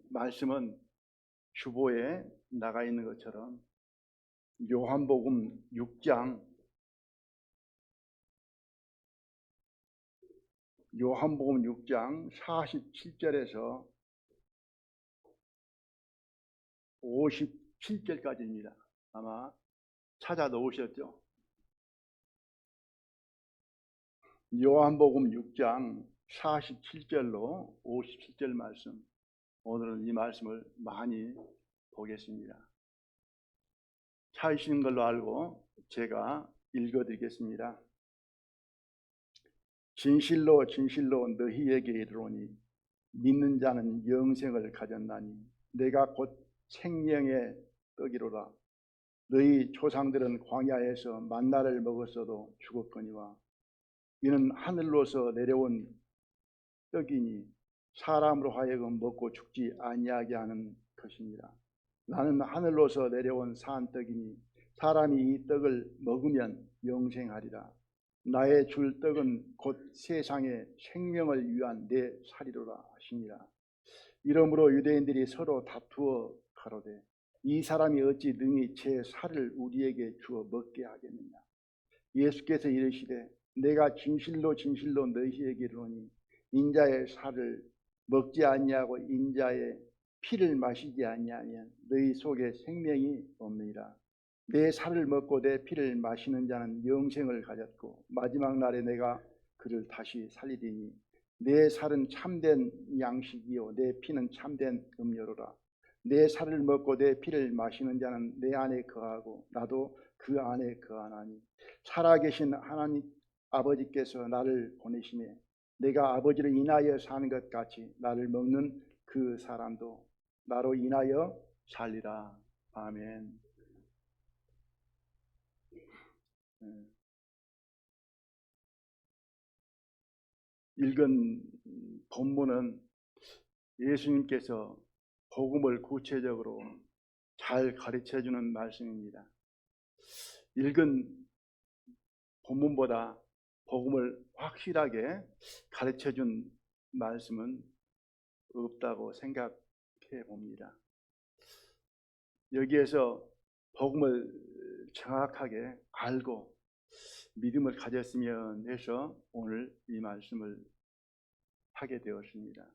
말씀은 주보에 나가 있는 것처럼 요한복음 6장 47절에서 57절까지입니다. 아마 찾아 놓으셨죠? 요한복음 6장 47절로 57절 말씀, 오늘은 이 말씀을 많이 보겠습니다. 찾으시는 걸로 알고 제가 읽어드리겠습니다. 진실로 진실로 너희에게 이르노니 믿는 자는 영생을 가졌나니 내가 곧 생명의 떡이로라. 너희 조상들은 광야에서 만나를 먹었어도 죽었거니와 이는 하늘로서 내려온 떡이니 사람으로 하여금 먹고 죽지 아니하게 하는 것이니라. 나는 하늘로서 내려온 산 떡이니 사람이 이 떡을 먹으면 영생하리라. 나의 줄 떡은 곧 세상의 생명을 위한 내 살이로라 하시니라. 이러므로 유대인들이 서로 다투어 가로되 이 사람이 어찌 능히 제 살을 우리에게 주어 먹게 하겠느냐. 예수께서 이르시되 내가 진실로 진실로 너희에게 이르노니 인자의 살을 먹지 아니하고 인자의 피를 마시지 아니하면 너희 속에 생명이 없느니라. 내 살을 먹고 내 피를 마시는 자는 영생을 가졌고 마지막 날에 내가 그를 다시 살리리니 내 살은 참된 양식이요 내 피는 참된 음료로라. 내 살을 먹고 내 피를 마시는 자는 내 안에 거하고 나도 그 안에 거하나니 살아계신 하나님 아버지께서 나를 보내시매 내가 아버지를 인하여 사는 것 같이 나를 먹는 그 사람도 나로 인하여 살리라. 아멘. 읽은 본문은 예수님께서 복음을 구체적으로 잘 가르쳐주는 말씀입니다. 읽은 본문보다 복음을 확실하게 가르쳐준 말씀은 없다고 생각해 봅니다. 여기에서 복음을 정확하게 알고 믿음을 가졌으면 해서 오늘 이 말씀을 하게 되었습니다.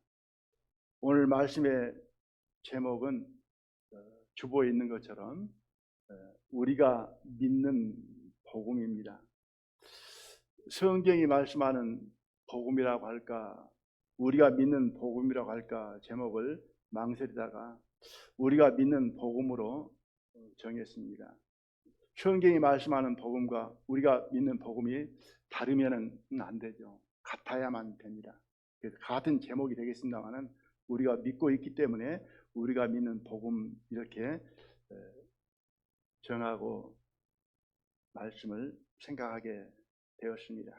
오늘 말씀의 제목은 주보에 있는 것처럼 우리가 믿는 복음입니다. 성경이 말씀하는 복음이라고 할까, 우리가 믿는 복음이라고 할까 제목을 망설이다가 우리가 믿는 복음으로 정했습니다. 성경이 말씀하는 복음과 우리가 믿는 복음이 다르면 안 되죠. 같아야만 됩니다. 그래서 같은 제목이 되겠습니다만은 우리가 믿고 있기 때문에 우리가 믿는 복음 이렇게 정하고 말씀을 생각하게 되었습니다.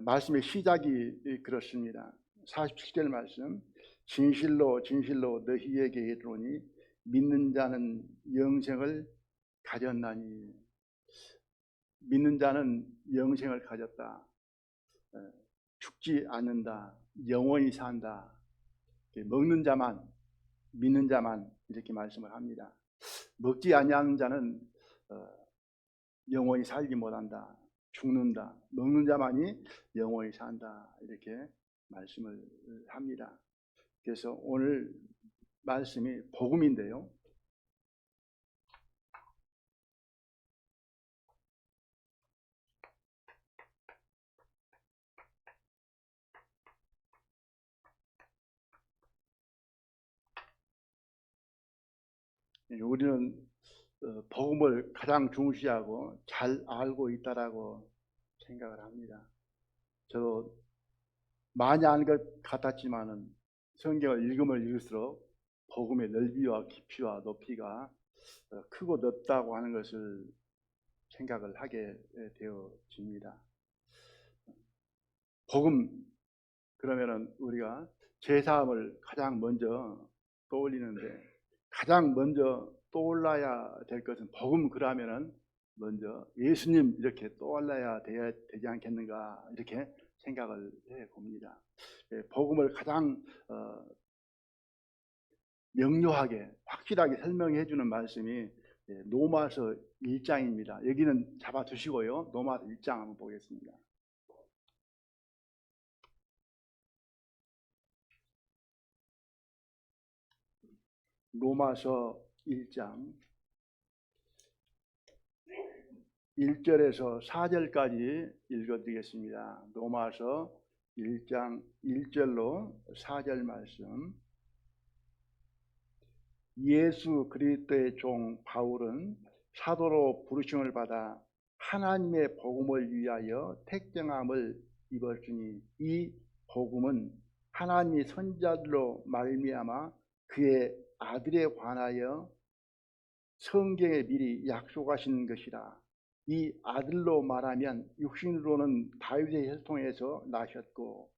말씀의 시작이 그렇습니다. 47절 말씀, 진실로 진실로 너희에게 이르노니 믿는 자는 영생을 가졌나니. 믿는 자는 영생을 가졌다. 죽지 않는다. 영원히 산다. 먹는 자만, 믿는 자만 이렇게 말씀을 합니다. 먹지 아니하는 자는 영원히 살지 못한다. 죽는다. 먹는 자만이 영원히 산다. 이렇게 말씀을 합니다. 그래서 오늘 말씀이 복음인데요. 우리는 복음을 가장 중시하고 잘 알고 있다라고 생각을 합니다. 저도 많이 아는 것 같았지만은 성경을 읽으면 읽을수록 복음의 넓이와 깊이와 높이가 크고 넓다고 하는 것을 생각을 하게 되어집니다. 복음 그러면은 우리가 제사함을 가장 먼저 떠올리는데 가장 먼저 떠올라야 될 것은 복음 그러면은 먼저 예수님 이렇게 떠올라야 되지 않겠는가 이렇게 생각을 해 봅니다. 복음을 가장 명료하게 확실하게 설명해 주는 말씀이 로마서 1장입니다. 여기는 잡아두시고요. 로마서 1장 한번 보겠습니다. 로마서 1장 1절에서 4절까지 읽어드리겠습니다. 로마서 1장 1절로 4절 말씀. 예수 그리스도의 종 바울은 사도로 부르심을 받아 하나님의 복음을 위하여 택정함을 입었으니 이 복음은 하나님이 선지자들로 말미암아 그의 아들에 관하여 성경에 미리 약속하신 것이라. 이 아들로 말하면 육신으로는 다윗의 혈통에서 나셨고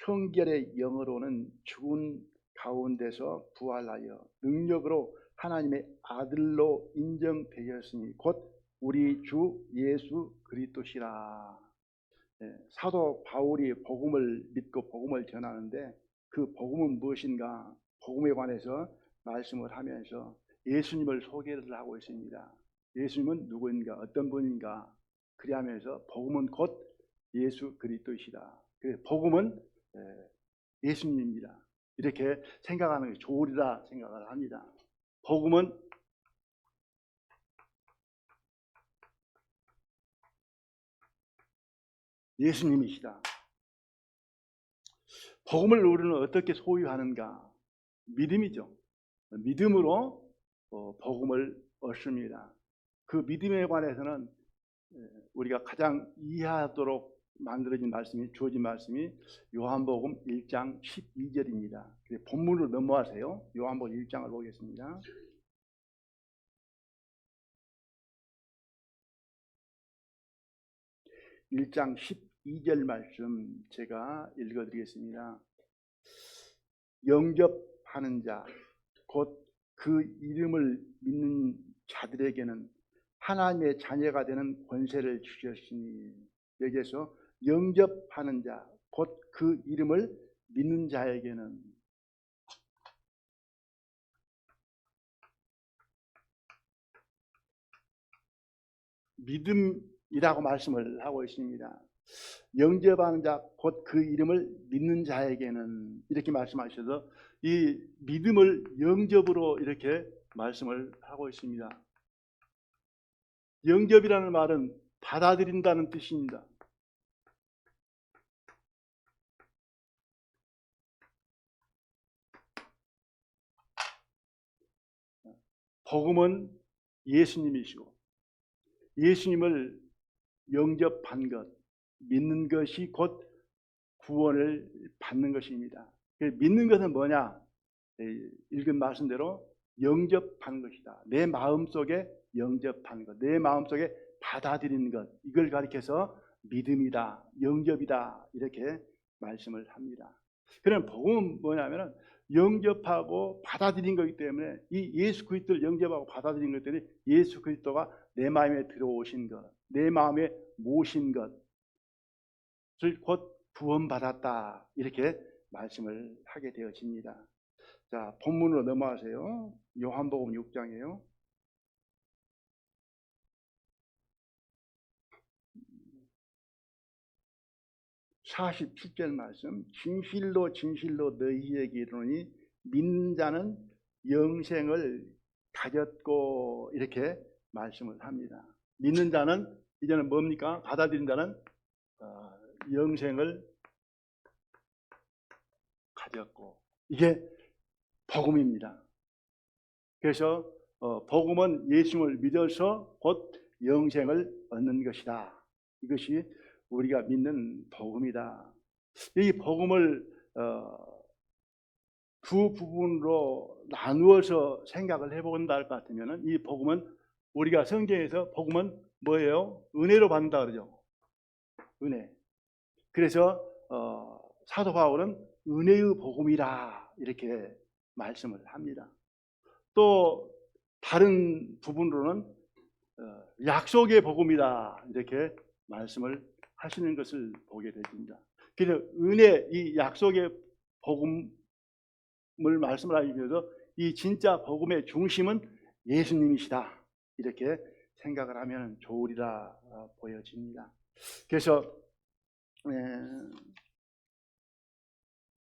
성결의 영으로는 죽은 가운데서 부활하여 능력으로 하나님의 아들로 인정되셨으니 곧 우리 주 예수 그리스도시라. 사도 바울이 복음을 믿고 복음을 전하는데 그 복음은 무엇인가? 복음에 관해서 말씀을 하면서 예수님을 소개를 하고 있습니다. 예수님은 누구인가? 어떤 분인가? 그리하면서 복음은 곧 예수 그리스도시라. 복음은 예수님입니다. 이렇게 생각하는 게 좋으리라 생각을 합니다. 복음은 예수님이시다. 복음을 우리는 어떻게 소유하는가? 믿음이죠. 믿음으로 복음을 얻습니다. 그 믿음에 관해서는 우리가 가장 이해하도록 만들어진 말씀이 주어진 말씀이 요한복음 1장 12절입니다. 본문으로 넘어가세요. 요한복음 1장을 보겠습니다. (1장 12절) 말씀 제가 읽어드리겠습니다. 영접하는 자, 곧 그 이름을 믿는 자들에게는 하나님의 자녀가 되는 권세를 주셨으니, 여기에서 영접하는 자, 곧 그 이름을 믿는 자에게는, 믿음이라고 말씀을 하고 있습니다. 영접하는 자, 곧 그 이름을 믿는 자에게는, 이렇게 말씀하셔서 이 믿음을 영접으로 이렇게 말씀을 하고 있습니다. 영접이라는 말은 받아들인다는 뜻입니다. 복음은 예수님이시고 예수님을 영접한 것, 믿는 것이 곧 구원을 받는 것입니다. 믿는 것은 뭐냐? 읽은 말씀대로 영접하는 것이다. 내 마음속에 영접하는 것, 내 마음속에 받아들이는 것, 이걸 가리켜서 믿음이다, 영접이다, 이렇게 말씀을 합니다. 그럼 복음은 뭐냐면 영접하고 받아들인 것이기 때문에, 이 예수 그리스도를 영접하고 받아들인 것 때문에 예수 그리스도가 내 마음에 들어오신 것, 내 마음에 모신 것을 곧 구원받았다, 이렇게 말씀을 하게 되어집니다. 자, 본문으로 넘어가세요. 요한복음 6장이에요. (47절) 말씀. 진실로 진실로 너희에게 이르노니 믿는 자는 영생을 가졌고, 이렇게 말씀을 합니다. 믿는 자는 이제는 뭡니까? 받아들인 자는 영생을 가졌고, 이게 복음입니다. 그래서 복음은 예수님을 믿어서 곧 영생을 얻는 것이다. 이것이 우리가 믿는 복음이다. 이 복음을 두 부분으로 나누어서 생각을 해본다 할 것 같으면, 이 복음은, 우리가 성경에서 복음은 뭐예요? 은혜로 받는다 그러죠. 은혜. 그래서 사도 바울은 은혜의 복음이라 이렇게 말씀을 합니다. 또 다른 부분으로는 약속의 복음이다 이렇게 말씀을 하시는 것을 보게 됩니다. 그래서 은혜, 이 약속의 복음을 말씀을 하시면서 이 진짜 복음의 중심은 예수님이시다, 이렇게 생각을 하면 좋으리라 보여집니다. 그래서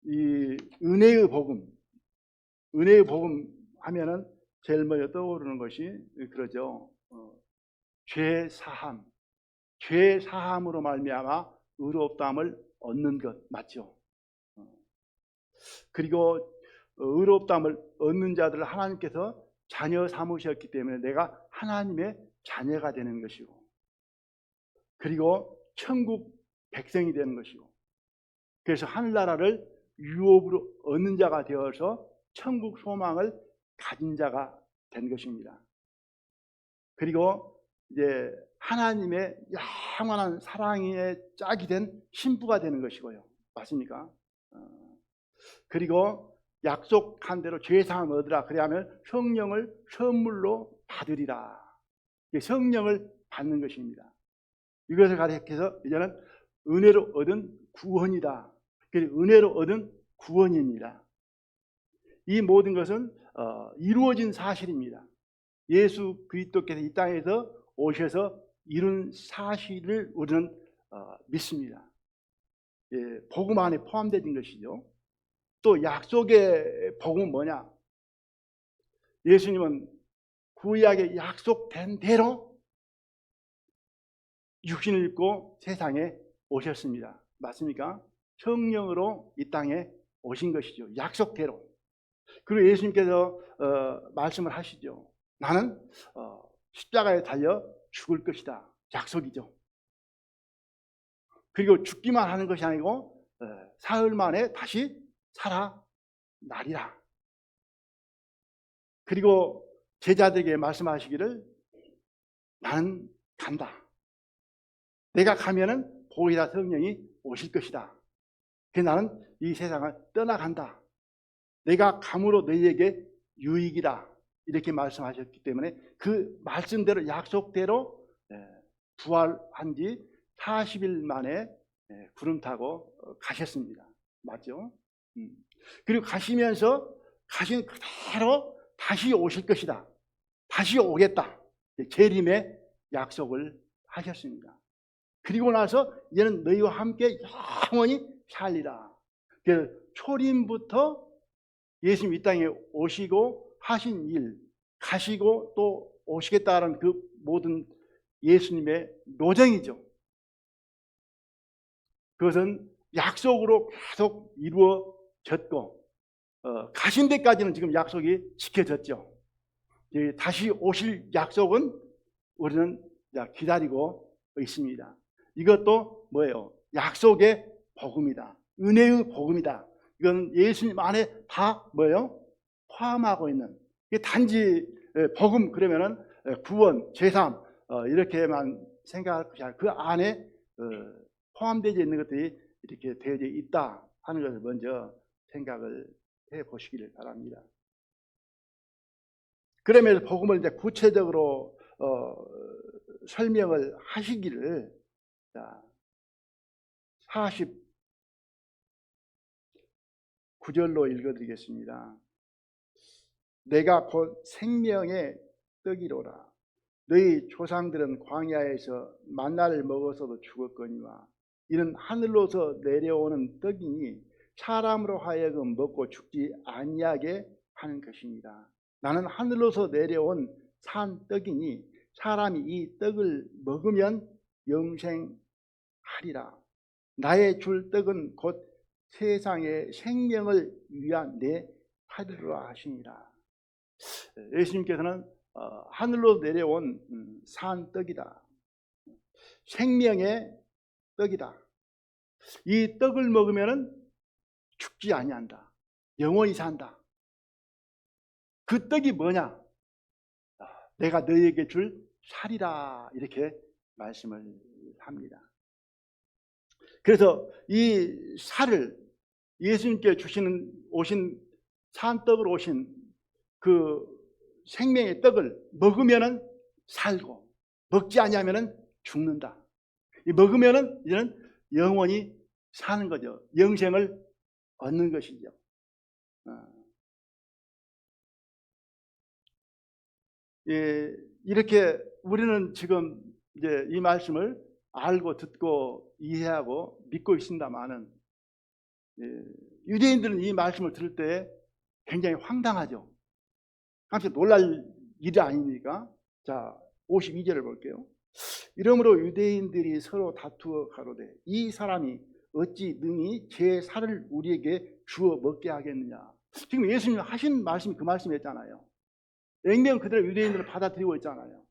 이 은혜의 복음 하면은 제일 먼저 떠오르는 것이 그러죠. 죄 사함으로 말미암아 의롭다함을 얻는 것, 맞죠? 그리고 의롭다함을 얻는 자들을 하나님께서 자녀 삼으셨기 때문에 내가 하나님의 자녀가 되는 것이고, 그리고 천국 백성이 되는 것이고, 그래서 하늘나라를 유업으로 얻는 자가 되어서 천국 소망을 가진 자가 된 것입니다. 그리고 이제 하나님의 영원한 사랑의 짝이 된 신부가 되는 것이고요. 맞습니까? 그리고 약속한 대로 죄사함을 얻으라. 그래야면 성령을 선물로 받으리라. 성령을 받는 것입니다. 이것을 가리켜서 이제는 은혜로 얻은 구원이다. 은혜로 얻은 구원입니다. 이 모든 것은 이루어진 사실입니다. 예수 그리스도께서 이 땅에서 오셔서 이룬 사실을 우리는 믿습니다. 복음 안에 포함되어 것이죠. 또 약속의 복음은 뭐냐? 예수님은 구약에 약속된 대로 육신을 입고 세상에 오셨습니다. 맞습니까? 성령으로 이 땅에 오신 것이죠. 약속대로. 그리고 예수님께서 말씀을 하시죠. 나는 십자가에 달려 죽을 것이다. 약속이죠. 그리고 죽기만 하는 것이 아니고 사흘 만에 다시 살아나리라. 그리고 제자들에게 말씀하시기를 나는 간다. 내가 가면은 보이다 성령이 오실 것이다. 그래서 나는 이 세상을 떠나간다. 내가 감으로 너희에게 유익이다. 이렇게 말씀하셨기 때문에 그 말씀대로 약속대로 부활한 지 40일 만에 구름 타고 가셨습니다. 맞죠? 그리고 가시면서 가신 그대로 다시 오실 것이다. 다시 오겠다. 재림의 약속을 하셨습니다. 그리고 나서 이제는 너희와 함께 영원히 살리라. 그래서 초림부터 예수님 이 땅에 오시고 하신 일, 가시고 또 오시겠다는 그 모든 예수님의 노정이죠. 그것은 약속으로 계속 이루어졌고 가신 데까지는 지금 약속이 지켜졌죠. 다시 오실 약속은 우리는 기다리고 있습니다. 이것도 뭐예요? 약속의 복음이다. 은혜의 복음이다. 이건 예수님 안에 다 뭐예요? 포함하고 있는. 단지 복음 그러면은 구원, 죄사함 이렇게만 생각할 것이 아니라 그 안에 포함되어 있는 것들이 이렇게 되어져 있다 하는 것을 먼저 생각을 해 보시기를 바랍니다. 그러면서 복음을 이제 구체적으로 설명을 하시기를 49절로 읽어드리겠습니다. 내가 곧 생명의 떡이로라. 너희 조상들은 광야에서 만나를 먹어서도 죽었거니와 이는 하늘로서 내려오는 떡이니 사람으로 하여금 먹고 죽지 아니하게 하는 것입니다. 나는 하늘로서 내려온 산 떡이니 사람이 이 떡을 먹으면 영생하리라. 나의 줄 떡은 곧 세상의 생명을 위한 내 살이라 하시니라. 예수님께서는 하늘로 내려온 산 떡이다. 생명의 떡이다. 이 떡을 먹으면 죽지 아니한다. 영원히 산다. 그 떡이 뭐냐? 내가 너희에게 줄 살이라. 이렇게 말씀을 합니다. 그래서 이 살을 예수님께 오신 산떡으로 오신 그 생명의 떡을 먹으면은 살고 먹지 아니하면은 죽는다. 먹으면은 이제는 영원히 사는 거죠. 영생을 얻는 것이죠. 예, 이렇게 우리는 지금 이제 이 말씀을 알고 듣고 이해하고 믿고 있습니다만은, 예, 유대인들은 이 말씀을 들을 때 굉장히 황당하죠. 깜짝 놀랄 일이 아닙니까? 자, 52절을 볼게요. 이러므로 유대인들이 서로 다투어 가로되 이 사람이 어찌 능히 제 살을 우리에게 주어 먹게 하겠느냐. 지금 예수님 하신 말씀이 그 말씀이었잖아요. 냉면 그대로 유대인들을 받아들이고 있잖아요.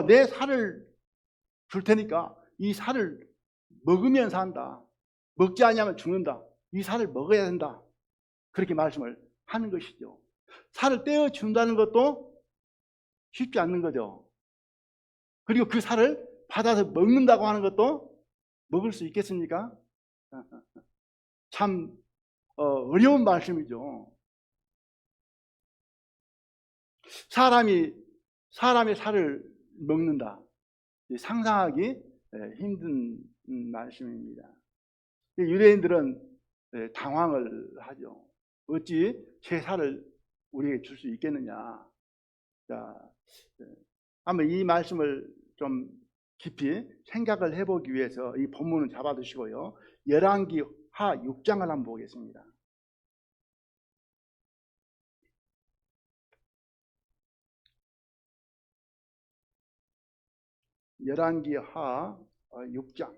내 살을 줄 테니까 이 살을 먹으면 산다. 먹지 않으면 죽는다. 이 살을 먹어야 된다. 그렇게 말씀을 하는 것이죠. 살을 떼어 준다는 것도 쉽지 않는 거죠. 그리고 그 살을 받아서 먹는다고 하는 것도 먹을 수 있겠습니까? 참 어려운 말씀이죠. 사람의 살을 먹는다. 상상하기 힘든 말씀입니다. 유대인들은 당황을 하죠. 어찌 제 살을 우리에게 줄 수 있겠느냐. 자, 한번 이 말씀을 좀 깊이 생각을 해보기 위해서 이 본문을 잡아두시고요. 열왕기 하 6장을 한번 보겠습니다. 열왕기 하 6장.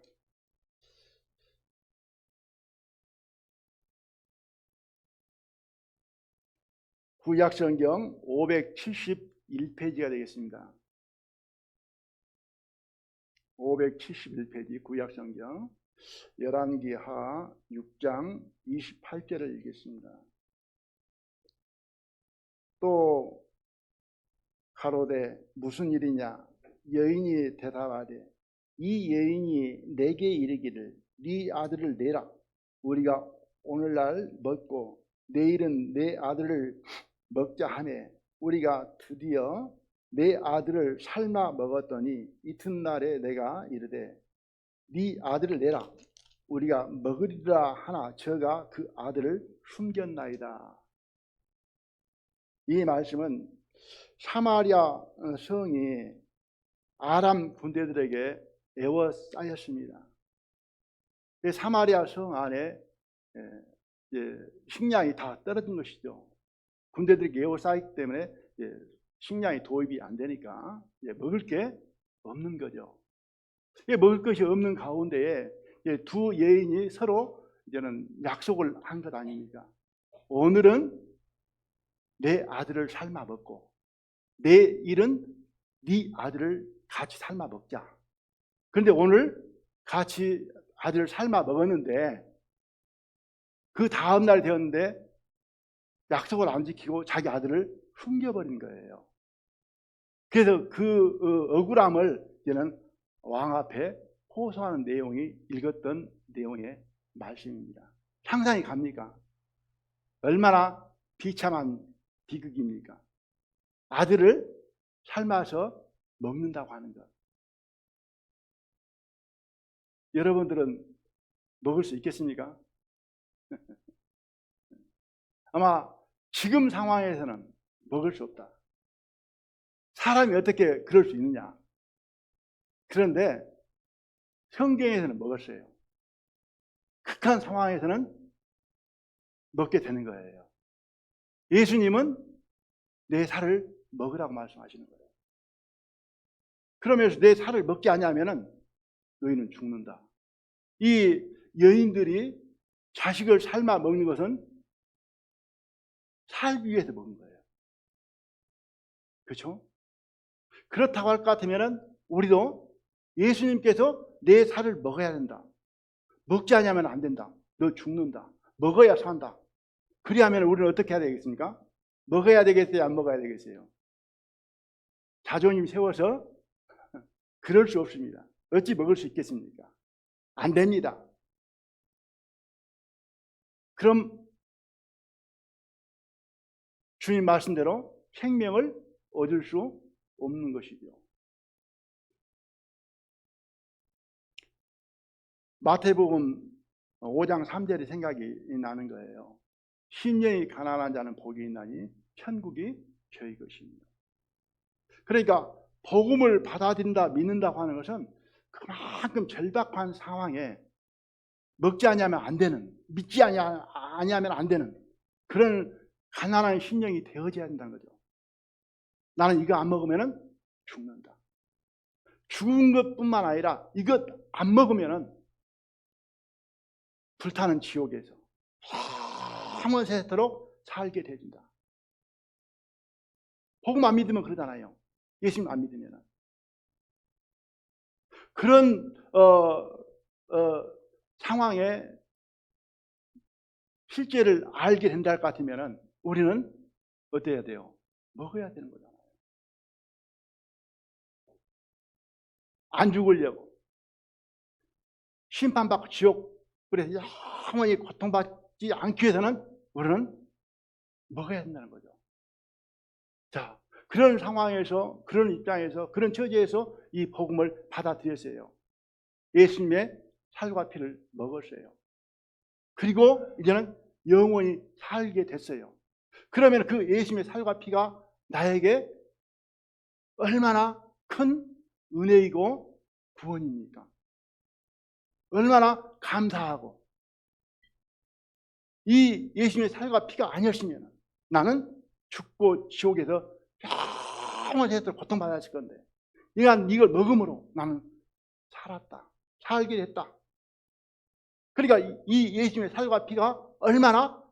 구약성경 571페이지가 되겠습니다. 571페이지 구약성경 열왕기 하 6장 28절을 읽겠습니다. 또 가로되 무슨 일이냐. 여인이 대답하되 이 여인이 내게 이르기를 네 아들을 내라. 우리가 오늘날 먹고 내일은 내 아들을 먹자 하매 우리가 드디어 내 아들을 삶아 먹었더니 이튿날에 내가 이르되 네 아들을 내라. 우리가 먹으리라 하나 저가 그 아들을 숨겼나이다. 이 말씀은 사마리아 성이 아람 군대들에게 에워싸였습니다. 사마리아 성 안에 식량이 다 떨어진 것이죠. 군대들이 에워싸였기 때문에 식량이 도입이 안 되니까 먹을 게 없는 거죠. 먹을 것이 없는 가운데에 두 여인이 서로 이제는 약속을 한 것 아닙니까? 오늘은 내 아들을 삶아 먹고 내일은 네 아들을 같이 삶아 먹자. 그런데 오늘 같이 아들을 삶아 먹었는데 그 다음 날 되었는데 약속을 안 지키고 자기 아들을 숨겨버린 거예요. 그래서 그 억울함을 이제는 왕 앞에 호소하는 내용이 읽었던 내용의 말씀입니다. 상상이 갑니까? 얼마나 비참한 비극입니까? 아들을 삶아서 먹는다고 하는 것. 여러분들은 먹을 수 있겠습니까? 아마 지금 상황에서는 먹을 수 없다. 사람이 어떻게 그럴 수 있느냐? 그런데 성경에서는 먹었어요. 극한 상황에서는 먹게 되는 거예요. 예수님은 내 살을 먹으라고 말씀하시는 거예요. 그러면서 내 살을 먹지 않으면은 너희는 죽는다. 이 여인들이 자식을 삶아 먹는 것은 살기 위해서 먹는 거예요. 그렇죠? 그렇다고 할 것 같으면 우리도 예수님께서 내 살을 먹어야 된다. 먹지 않으면 안 된다. 너 죽는다. 먹어야 산다. 그리하면 우리는 어떻게 해야 되겠습니까? 먹어야 되겠어요? 안 먹어야 되겠어요? 자존심 세워서 그럴 수 없습니다. 어찌 먹을 수 있겠습니까? 안 됩니다. 그럼 주님 말씀대로 생명을 얻을 수 없는 것이죠. 마태복음 5장 3절의 생각이 나는 거예요. 심령이 가난한 자는 복이 있나니 천국이 저희 것입니다. 그러니까 복음을 받아들인다, 믿는다고 하는 것은 그만큼 절박한 상황에 먹지 아니하면 안 되는, 믿지 아니하면 안 되는 그런 가난한 심령이 되어져야 된다는 거죠. 나는 이거 안 먹으면 죽는다. 죽은 것뿐만 아니라 이것 안 먹으면 불타는 지옥에서 영원 세토록 살게 되어진다. 복음 안 믿으면 그러잖아요. 예수님 안 믿으면. 그런 상황에 실제를 알게 된다 할 것 같으면 우리는 어때야 돼요? 먹어야 되는 거잖아요. 안 죽으려고. 심판받고 지옥불에 영원히 고통받지 않기 위해서는 우리는 먹어야 된다는 거죠. 자, 그런 상황에서, 그런 입장에서, 그런 처지에서 이 복음을 받아들였어요. 예수님의 살과 피를 먹었어요. 그리고 이제는 영원히 살게 됐어요. 그러면 그 예수님의 살과 피가 나에게 얼마나 큰 은혜이고 구원입니까? 얼마나 감사하고, 이 예수님의 살과 피가 아니었으면 나는 죽고 지옥에서 영원히 고통받았을 건데, 이걸 먹음으로 나는 살았다, 살게 됐다. 그러니까 이 예수님의 살과 피가 얼마나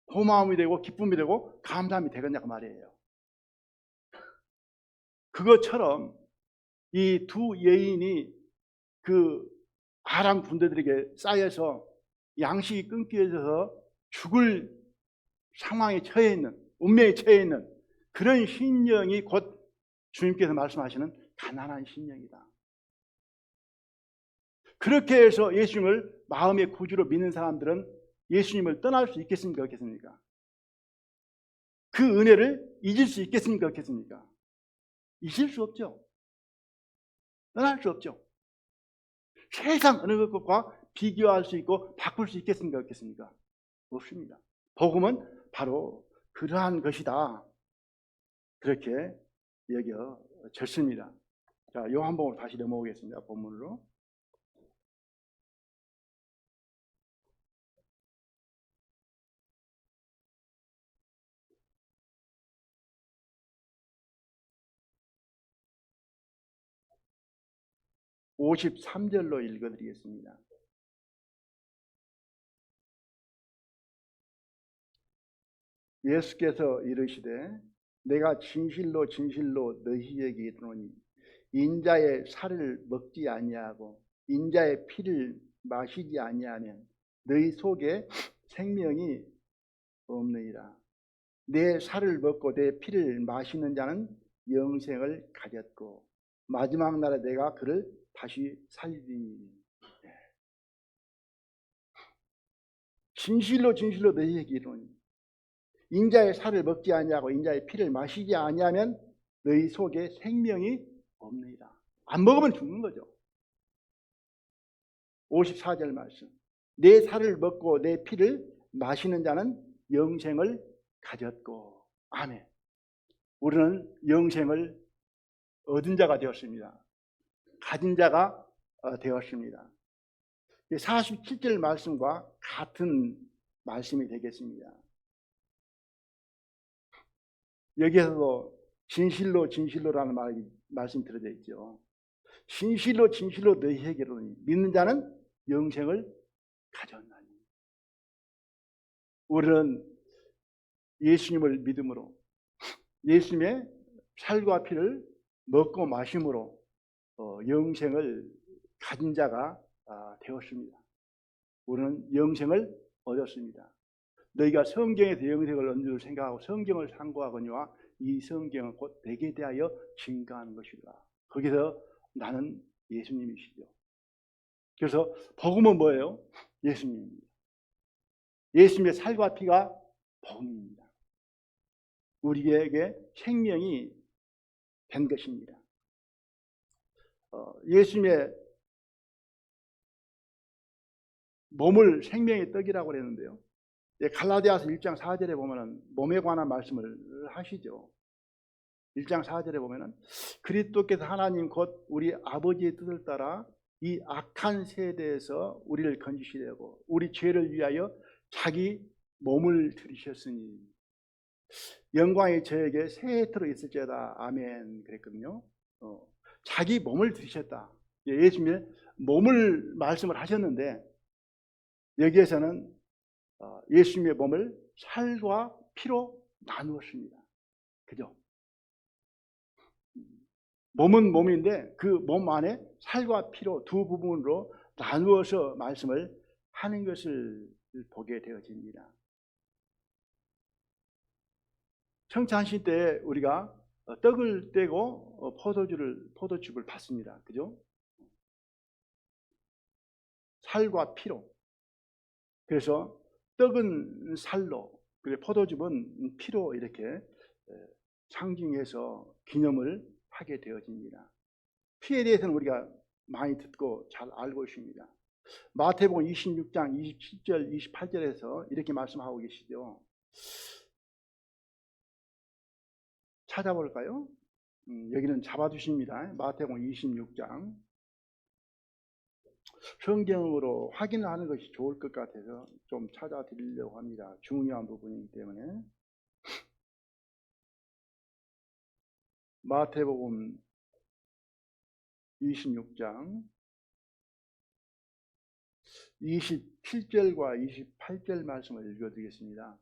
고마움이 되고 기쁨이 되고 감사함이 되겠냐고 말이에요. 그것처럼 이 두 여인이 그 아람 군대들에게 쌓여서 양식이 끊겨져서 죽을 상황에 처해 있는, 운명에 처해 있는 그런 심령이 곧 주님께서 말씀하시는 가난한 심령이다. 그렇게 해서 예수님을 마음의 구주로 믿는 사람들은 예수님을 떠날 수 있겠습니까? 없겠습니까? 그 은혜를 잊을 수 있겠습니까? 없겠습니까? 잊을 수 없죠. 떠날 수 없죠. 세상 어느 것과 비교할 수 있고 바꿀 수 있겠습니까? 없겠습니까? 없습니다. 복음은 바로 그러한 것이다. 그렇게 여겨졌습니다. 자, 요한복음으로 다시 넘어오겠습니다. 본문으로. (53절로) 읽어드리겠습니다. 예수께서 이르시되 내가 진실로 진실로 너희에게 이르노니 인자의 살을 먹지 아니하고 인자의 피를 마시지 아니하면 너희 속에 생명이 없느니라. 내 살을 먹고 내 피를 마시는 자는 영생을 가졌고 마지막 날에 내가 그를 다시 살리리니. 진실로 진실로 너희에게 이르노니 인자의 살을 먹지 아니하고 인자의 피를 마시지 아니하면 너희 속에 생명이 없느니라. 안 먹으면 죽는 거죠. 54절 말씀. 내 살을 먹고 내 피를 마시는 자는 영생을 가졌고. 아멘. 우리는 영생을 얻은 자가 되었습니다. 가진 자가 되었습니다. 47절 말씀과 같은 말씀이 되겠습니다. 여기에서도 진실로 진실로라는 말씀이 들어져 있죠. 진실로 진실로 너희에게 이르노니 믿는 자는 영생을 가졌나니. 우리는 예수님을 믿음으로 예수님의 살과 피를 먹고 마심으로 영생을 가진 자가 되었습니다. 우리는 영생을 얻었습니다. 너희가 성경에서 영생을 얻는 줄 생각하고 성경을 상고하거니와 이 성경은 곧 내게 대하여 증거하는 것이라. 거기서 나는 예수님이시죠. 그래서 복음은 뭐예요? 예수님입니다. 예수님의 살과 피가 복음입니다. 우리에게 생명이 된 것입니다. 예수님의 몸을 생명의 떡이라고 그랬는데요. 갈라디아서 1장 4절에 보면은 몸에 관한 말씀을 하시죠. 1장 4절에 보면은 그리스도께서 하나님 곧 우리 아버지의 뜻을 따라 이 악한 세대에서 우리를 건지시려고 우리 죄를 위하여 자기 몸을 들이셨으니 영광이 저에게 세트로 있을지어다. 아멘. 그랬거든요. 자기 몸을 들이셨다. 예수님의 몸을 말씀을 하셨는데 여기에서는 예수님의 몸을 살과 피로 나누었습니다. 그죠? 몸은 몸인데 그 몸 안에 살과 피로 두 부분으로 나누어서 말씀을 하는 것을 보게 되어집니다. 청찬시 때 우리가 떡을 떼고 포도즙을 받습니다. 그죠? 살과 피로. 그래서 떡은 살로, 그리고 포도즙은 피로 이렇게 상징해서 기념을 하게 되어집니다. 피에 대해서는 우리가 많이 듣고 잘 알고 있습니다. 마태복음 26장 27절 28절에서 이렇게 말씀하고 계시죠. 찾아볼까요? 여기는 잡아주십니다. 마태복음 26장. 성경으로 확인하는 것이 좋을 것 같아서 좀 찾아드리려고 합니다. 중요한 부분이기 때문에. 마태복음 26장 27절과 28절 말씀을 읽어드리겠습니다.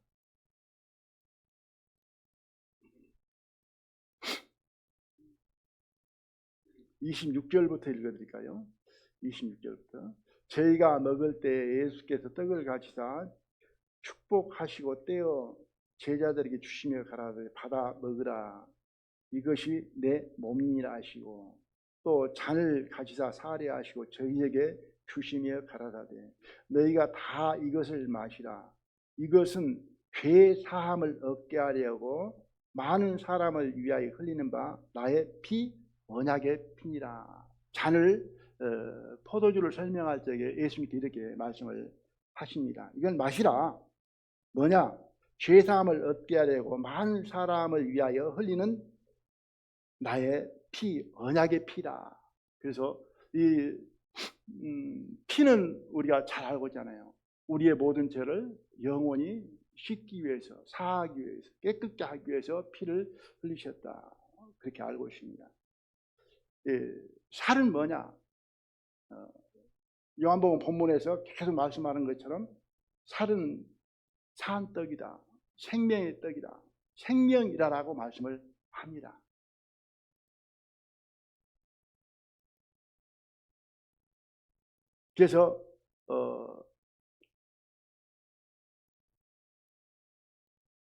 26절부터 읽어드릴까요? 26절부터. 저희가 먹을 때 예수께서 떡을 가지사 축복하시고 떼어 제자들에게 주시며 가라사대 받아 먹으라. 이것이 내 몸이니라 하시고 또 잔을 가지사 사례하시고 저희에게 주시며 가라사대 너희가 다 이것을 마시라. 이것은 죄 사함을 얻게 하려고 많은 사람을 위하여 흘리는 바 나의 피 언약의 피니라. 잔을 포도주를 설명할 적에 예수님께 이렇게 말씀을 하십니다. 이건 마시라. 뭐냐? 죄 사함을 얻게 하려고 많은 사람을 위하여 흘리는 나의 피, 언약의 피라. 그래서 이 피는 우리가 잘 알고 있잖아요. 우리의 모든 죄를 영원히 씻기 위해서, 사하기 위해서, 깨끗게 하기 위해서 피를 흘리셨다. 그렇게 알고 있습니다. 살은 뭐냐? 요한복음 본문에서 계속 말씀하는 것처럼 살은 산 떡이다. 생명의 떡이다. 생명이라고 말씀을 합니다. 그래서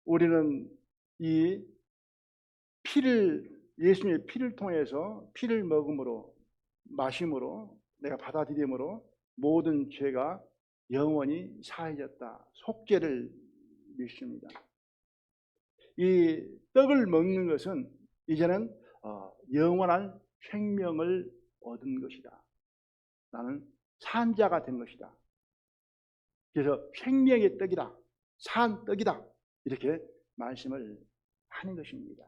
우리는 이 피를 예수님의 피를 통해서 피를 먹음으로 마심으로 내가 받아들임으로 모든 죄가 영원히 사해졌다. 속죄를 믿습니다. 이 떡을 먹는 것은 이제는 영원한 생명을 얻은 것이다. 나는 산 자가 된 것이다. 그래서 생명의 떡이다. 산 떡이다. 이렇게 말씀을 하는 것입니다.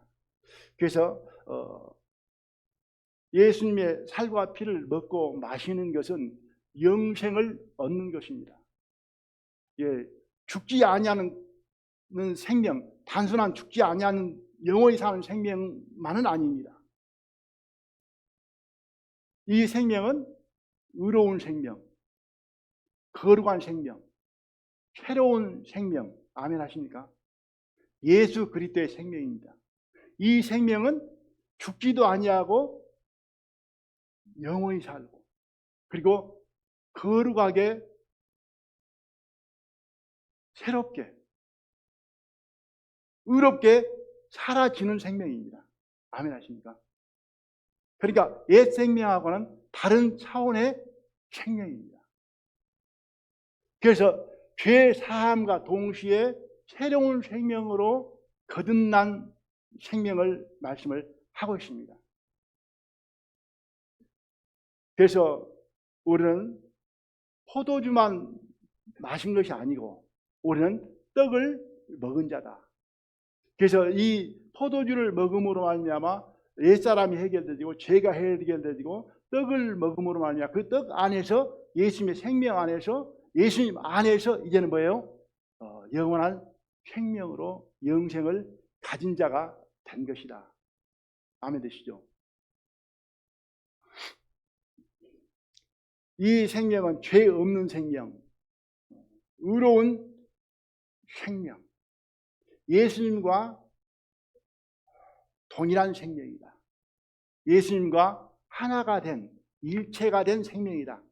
그래서 예수님의 살과 피를 먹고 마시는 것은 영생을 얻는 것입니다. 죽지 아니하는 생명, 단순한 죽지 아니하는 영원히 사는 생명만은 아닙니다. 이 생명은 의로운 생명, 거룩한 생명, 새로운 생명. 아멘 하십니까? 예수 그리스도의 생명입니다. 이 생명은 죽지도 아니하고 영원히 살고 그리고 거룩하게 새롭게 의롭게 사라지는 생명입니다. 아멘 하십니까? 그러니까 옛 생명하고는 다른 차원의 생명입니다. 그래서 죄 사함과 동시에 새로운 생명으로 거듭난 생명을 말씀을 하고 있습니다. 그래서 우리는 포도주만 마신 것이 아니고 우리는 떡을 먹은 자다. 그래서 이 포도주를 먹음으로 말미암아 옛사람이 해결되고 죄가 해결되고 떡을 먹음으로 말미암아 그 떡 안에서 예수님의 생명 안에서 예수님 안에서 이제는 뭐예요? 영원한 생명으로 영생을 가진 자가 된 것이다. 아멘 되시죠? 이 생명은 죄 없는 생명, 의로운 생명, 예수님과 동일한 생명이다. 예수님과 하나가 된 일체가 된 생명이다.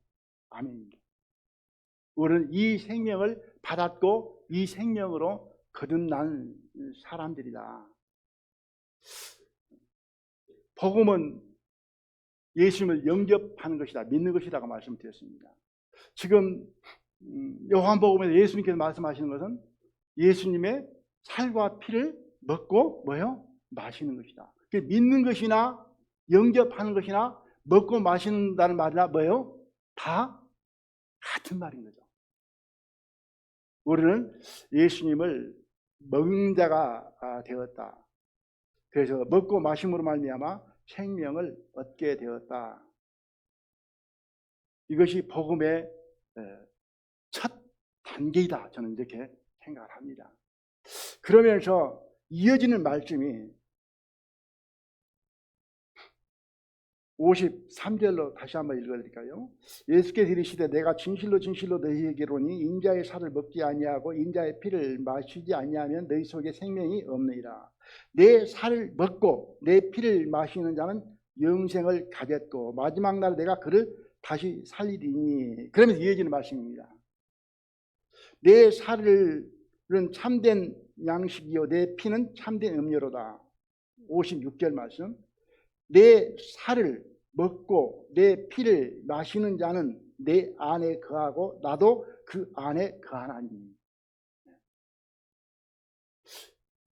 아멘입니다. 우리는 이 생명을 받았고 이 생명으로 거듭난 사람들이다. 복음은 예수님을 영접하는 것이다. 믿는 것이라고 말씀드렸습니다. 지금 요한복음에서 예수님께서 말씀하시는 것은 예수님의 살과 피를 먹고 뭐요? 마시는 것이다. 믿는 것이나 영접하는 것이나 먹고 마신다는 말이나 뭐예요? 다 같은 말인 거죠. 우리는 예수님을 먹는 자가 되었다. 그래서 먹고 마심으로 말미암아 생명을 얻게 되었다. 이것이 복음의 첫 단계이다. 저는 이렇게 생각을 합니다. 그러면서 이어지는 말씀이 53절로 다시 한번 읽어드릴까요? 예수께서 이르시되 내가 진실로 진실로 너희에게 이르노니 인자의 살을 먹지 아니하고 인자의 피를 마시지 아니하면 너희 속에 생명이 없느니라. 내 살을 먹고 내 피를 마시는 자는 영생을 가졌고 마지막 날에 내가 그를 다시 살리리니. 그러면서 이어지는 말씀입니다. 내 살은 참된 양식이요 내 피는 참된 음료로다. 56절 말씀. 내 살을 먹고 내 피를 마시는 자는 내 안에 거하고 나도 그 안에 거하나니.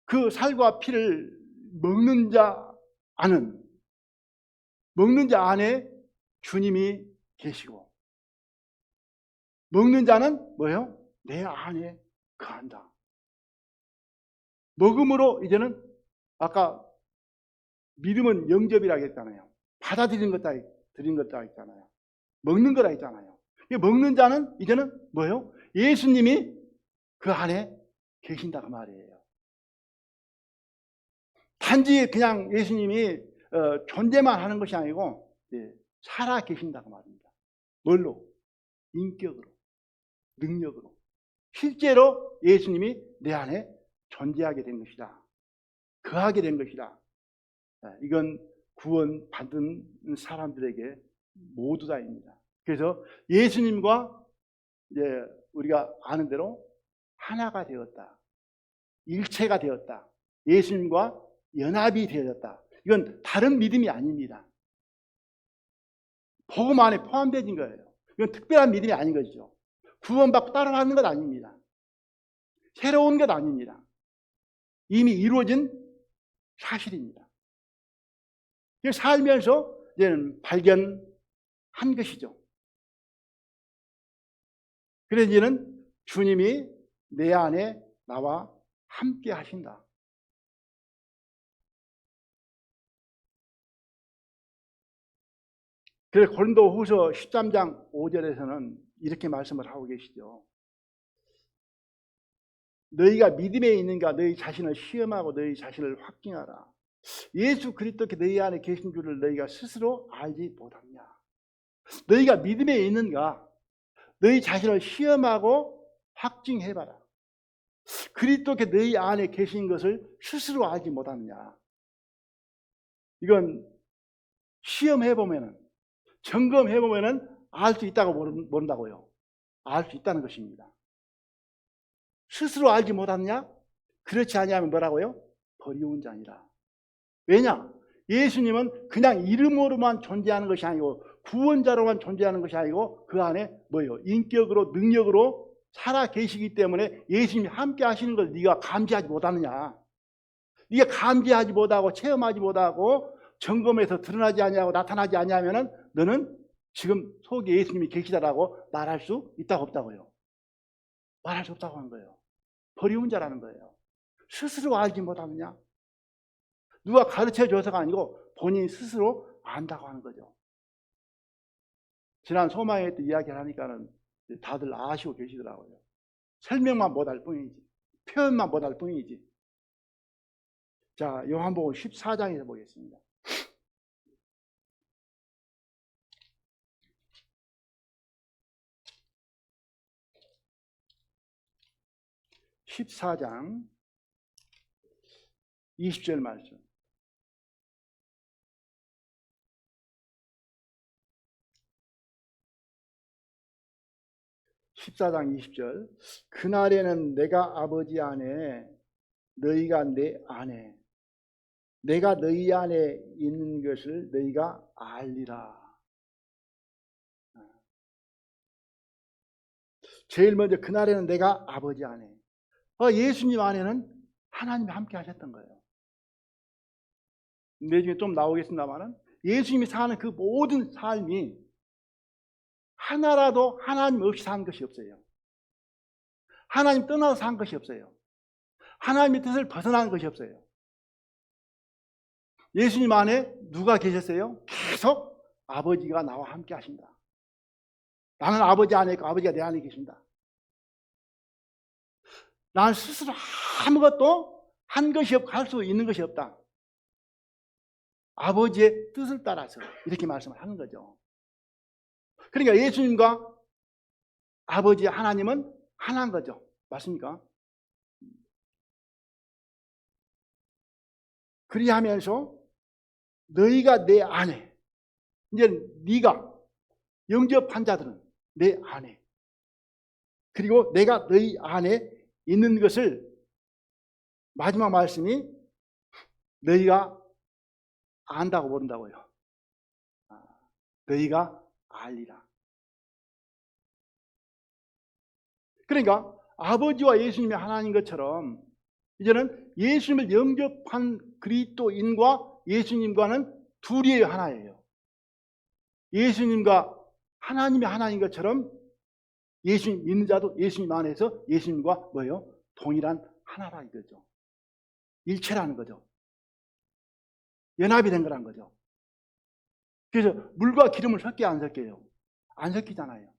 그 살과 피를 먹는 자 안에 주님이 계시고 먹는 자는 뭐예요? 내 안에 거한다. 먹음으로 이제는 아까 믿음은 영접이라고 했잖아요. 받아들이는 것다 했잖아요. 먹는 거라 했잖아요. 먹는 자는 이제는 뭐예요? 예수님이 그 안에 계신다 그 말이에요. 단지 그냥 예수님이 존재만 하는 것이 아니고 살아 계신다 그 말입니다. 뭘로? 인격으로, 능력으로. 실제로 예수님이 내 안에 존재하게 된 것이다. 거하게 된 것이다. 이건 구원받은 사람들에게 모두 다입니다. 그래서 예수님과 이제 우리가 아는 대로 하나가 되었다. 일체가 되었다. 예수님과 연합이 되어졌다. 이건 다른 믿음이 아닙니다. 복음 안에 포함되어진 거예요. 이건 특별한 믿음이 아닌 것이죠. 구원받고 따로 하는 것 아닙니다. 새로운 것 아닙니다. 이미 이루어진 사실입니다. 살면서 이제는 발견한 것이죠. 그래서 이제는 주님이 내 안에 나와 함께 하신다. 그래서 고린도후서 13장 5절에서는 이렇게 말씀을 하고 계시죠. 너희가 믿음에 있는가 너희 자신을 시험하고 너희 자신을 확증하라. 예수 그리스도께 너희 안에 계신 줄을 너희가 스스로 알지 못하느냐. 너희가 믿음에 있는가 너희 자신을 시험하고 확증해봐라. 그리스도께 너희 안에 계신 것을 스스로 알지 못하느냐. 이건 시험해보면 점검해보면 알 수 있다고 모른다고요. 알 수 있다는 것입니다. 스스로 알지 못하느냐? 그렇지 아니하면 뭐라고요? 버리운 자니라. 왜냐? 예수님은 그냥 이름으로만 존재하는 것이 아니고 구원자로만 존재하는 것이 아니고 그 안에 뭐예요? 인격으로 능력으로 살아 계시기 때문에 예수님이 함께 하시는 걸 네가 감지하지 못하느냐? 네가 감지하지 못하고 체험하지 못하고 점검에서 드러나지 아니하고 나타나지 아니하면은 너는 지금 속에 예수님이 계시다라고 말할 수 있다고 없다고요? 말할 수 없다고 하는 거예요. 버리운 자라는 거예요. 스스로 알지 못하느냐? 누가 가르쳐줘서가 아니고 본인이 스스로 안다고 하는 거죠. 지난 소망회 때 이야기를 하니까는 다들 아시고 계시더라고요. 설명만 못할 뿐이지, 표현만 못할 뿐이지. 자, 요한복음 14장에서 보겠습니다. 14장 20절 말씀. (14장 20절) 그날에는 내가 아버지 안에 너희가 내 안에 내가 너희 안에 있는 것을 너희가 알리라. 제일 먼저 그날에는 내가 아버지 안에, 예수님 안에는 하나님이 함께 하셨던 거예요. 나중에 좀 나오겠습니다만은 예수님이 사는 그 모든 삶이 하나라도 하나님 없이 산 것이 없어요. 하나님 떠나서 산 것이 없어요. 하나님의 뜻을 벗어난 것이 없어요. 예수님 안에 누가 계셨어요? 계속 아버지가 나와 함께 하신다. 나는 아버지 안에 있고 아버지가 내 안에 계신다. 나는 스스로 아무것도 한 것이 없고 할 수 있는 것이 없다. 아버지의 뜻을 따라서 이렇게 말씀을 하는 거죠. 그러니까 예수님과 아버지 하나님은 하나인 거죠. 맞습니까? 그리하면서 너희가 내 안에, 이제 네가 영접한 자들은 내 안에, 그리고 내가 너희 안에 있는 것을, 마지막 말씀이 너희가 안다고 모른다고요. 너희가 알리라. 그러니까 아버지와 예수님이 하나인 것처럼 이제는 예수님을 영접한 그리스도인과 예수님과는 둘이 하나예요. 예수님과 하나님이 하나인 것처럼 예수님 믿는 자도 예수님 안에서 예수님과 뭐예요? 동일한 하나라 이거죠. 일체라는 거죠. 연합이 된 거란 거죠. 그래서 물과 기름을 섞여 안 섞여요? 안 섞이잖아요.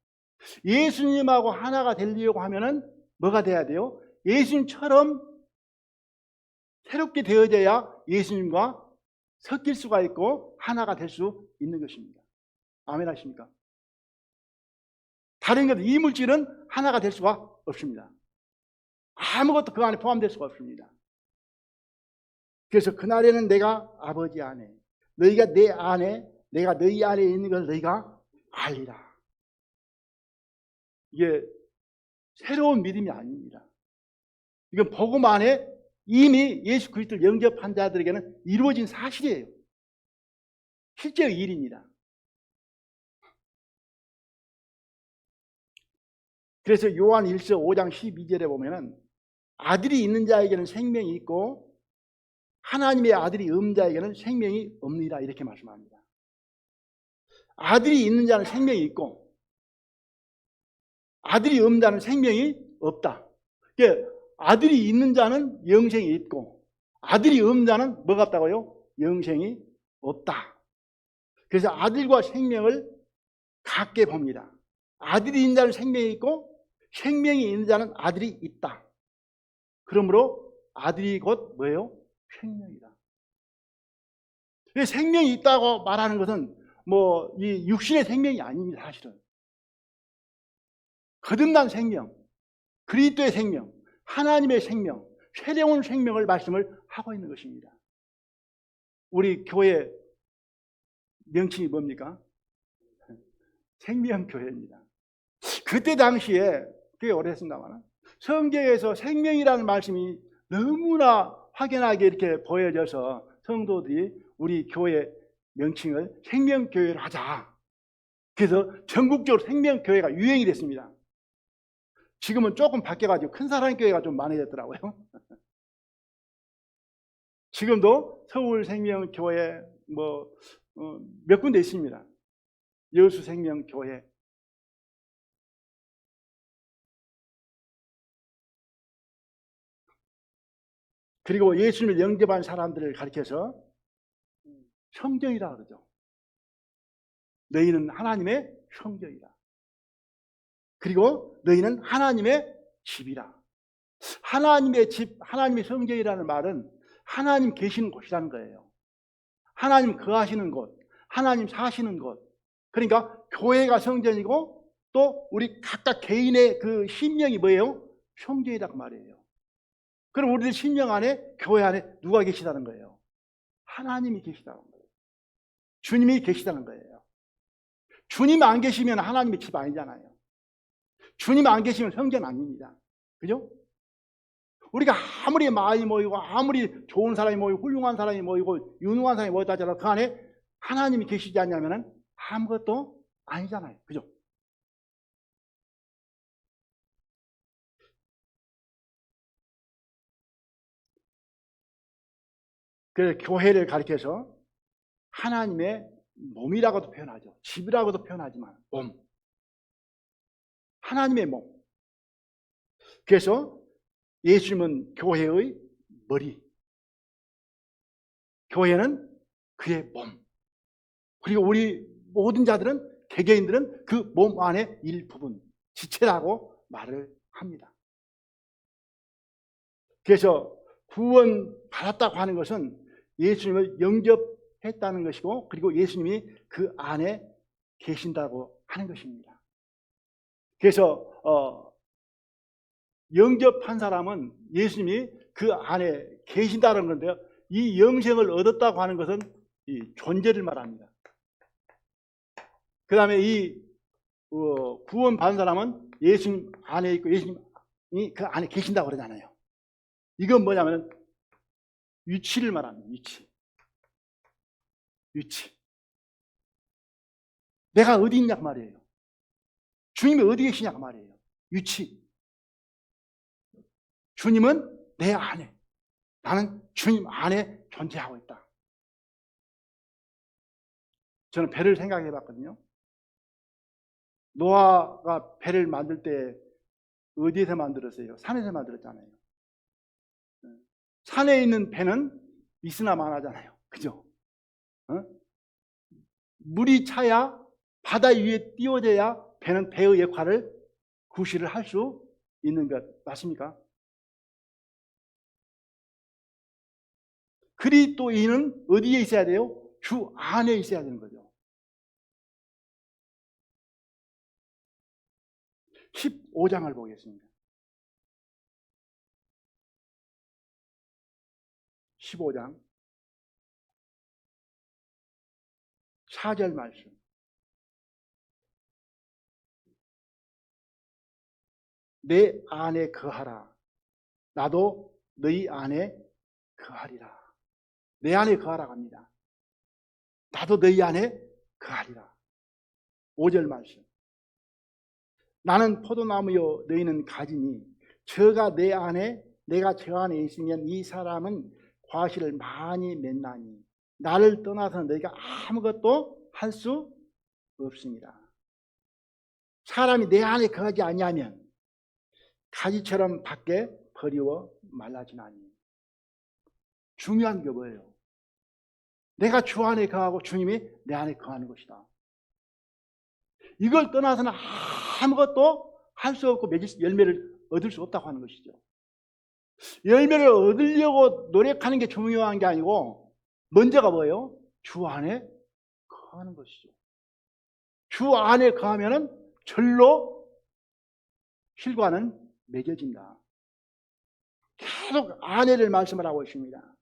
예수님하고 하나가 되려고 하면은 뭐가 돼야 돼요? 예수님처럼 새롭게 되어져야 예수님과 섞일 수가 있고 하나가 될 수 있는 것입니다. 아멘 하십니까? 다른 것, 이물질은 하나가 될 수가 없습니다. 아무것도 그 안에 포함될 수가 없습니다. 그래서 그날에는 내가 아버지 안에, 너희가 내 안에, 내가 너희 안에 있는 걸 너희가 알리라. 이게 새로운 믿음이 아닙니다. 이건 복음 안에 이미 예수 그리스도를 영접한 자들에게는 이루어진 사실이에요. 실제의 일입니다. 그래서 요한 1서 5장 12절에 보면은 아들이 있는 자에게는 생명이 있고 하나님의 아들이 없는 자에게는 생명이 없느니라 이렇게 말씀합니다. 아들이 있는 자는 생명이 있고 아들이 없는 자는 생명이 없다. 그러니까 아들이 있는 자는 영생이 있고 아들이 없는 자는 뭐가 없다고요? 영생이 없다. 그래서 아들과 생명을 같게 봅니다. 아들이 있는 자는 생명이 있고 생명이 있는 자는 아들이 있다. 그러므로 아들이 곧 뭐예요? 생명이다. 생명이 있다고 말하는 것은 뭐 이 육신의 생명이 아닙니다. 사실은 거듭난 생명, 그리스도의 생명, 하나님의 생명, 새로운 생명을 말씀을 하고 있는 것입니다. 우리 교회 명칭이 뭡니까? 생명교회입니다. 그때 당시에 꽤 오래 했습니다만 성경에서 생명이라는 말씀이 너무나 확연하게 이렇게 보여져서 성도들이 우리 교회 명칭을 생명교회로 하자. 그래서 전국적으로 생명교회가 유행이 됐습니다. 지금은 조금 바뀌어가지고 큰 사랑교회가 좀 많아졌더라고요. 지금도 서울 생명교회 몇 군데 있습니다. 여수 생명교회. 그리고 예수님을 영접한 사람들을 가리켜서 형제이라 그러죠. 너희는 하나님의 형제이라. 그리고 너희는 하나님의 집이라. 하나님의 집, 하나님의 형제이라는 말은 하나님 계시는 곳이라는 거예요. 하나님 거하시는 곳, 하나님 사시는 곳. 그러니까 교회가 성전이고 또 우리 각각 개인의 그 심령이 뭐예요? 형제이라고 말이에요. 그럼 우리들 심령 안에, 교회 안에 누가 계시다는 거예요? 하나님이 계시다는 거예요. 주님이 계시다는 거예요. 주님 안 계시면 하나님의 집 아니잖아요. 주님 안 계시면 형제는 아닙니다. 그죠? 우리가 아무리 많이 모이고 아무리 좋은 사람이 모이고 훌륭한 사람이 모이고 유능한 사람이 모였다 하더라도 그 안에 하나님이 계시지 않냐면 아무것도 아니잖아요. 그죠? 그래서 교회를 가리켜서 하나님의 몸이라고도 표현하죠. 집이라고도 표현하지만 몸. 하나님의 몸. 그래서 예수님은 교회의 머리. 교회는 그의 몸. 그리고 우리 모든 자들은, 개개인들은 그 몸 안의 일부분, 지체라고 말을 합니다. 그래서 구원 받았다고 하는 것은 예수님을 영접했다는 것이고, 그리고 예수님이 그 안에 계신다고 하는 것입니다. 그래서 영접한 사람은 예수님이 그 안에 계신다는 건데요, 이 영생을 얻었다고 하는 것은 이 존재를 말합니다. 그 다음에 이 구원 받은 사람은 예수님 안에 있고 예수님이 그 안에 계신다고 그러잖아요. 이건 뭐냐면 위치를 말합니다. 위치. 내가 어디 있냐 그 말이에요. 주님이 어디 계시냐 그 말이에요. 위치. 주님은 내 안에, 나는 주님 안에 존재하고 있다. 저는 배를 생각해 봤거든요. 노아가 배를 만들 때 어디에서 만들었어요? 산에서 만들었잖아요. 산에 있는 배는 있으나 마나잖아요. 그죠? 물이 차야, 바다 위에 띄워져야 배는 배의 역할을 구실을 할 수 있는 것 맞습니까? 그리스도인은 어디에 있어야 돼요? 주 안에 있어야 되는 거죠. 15장을 보겠습니다. 15장 4절 말씀. 내 안에 거하라. 나도 너희 안에 거하리라. 내 안에 거하라고 합니다. 나도 너희 안에 거하리라. 5절 말씀. 나는 포도나무요 너희는 가지니 저가 내 안에 내가 저 안에 있으면 이 사람은 과실을 많이 맺나니 나를 떠나서 너희가 아무것도 할 수 없습니다. 사람이 내 안에 거하지 아니하면 가지처럼 밖에 버리워 말라지나니. 중요한 게 뭐예요? 내가 주 안에 거하고 주님이 내 안에 거하는 것이다. 이걸 떠나서는 아무것도 할 수 없고 열매를 얻을 수 없다고 하는 것이죠. 열매를 얻으려고 노력하는 게 중요한 게 아니고 먼저가 뭐예요? 주 안에 거하는 것이죠. 주 안에 거하면은 절로 실과는 맺어진다. 계속 안에를 말씀을 하고 있습니다.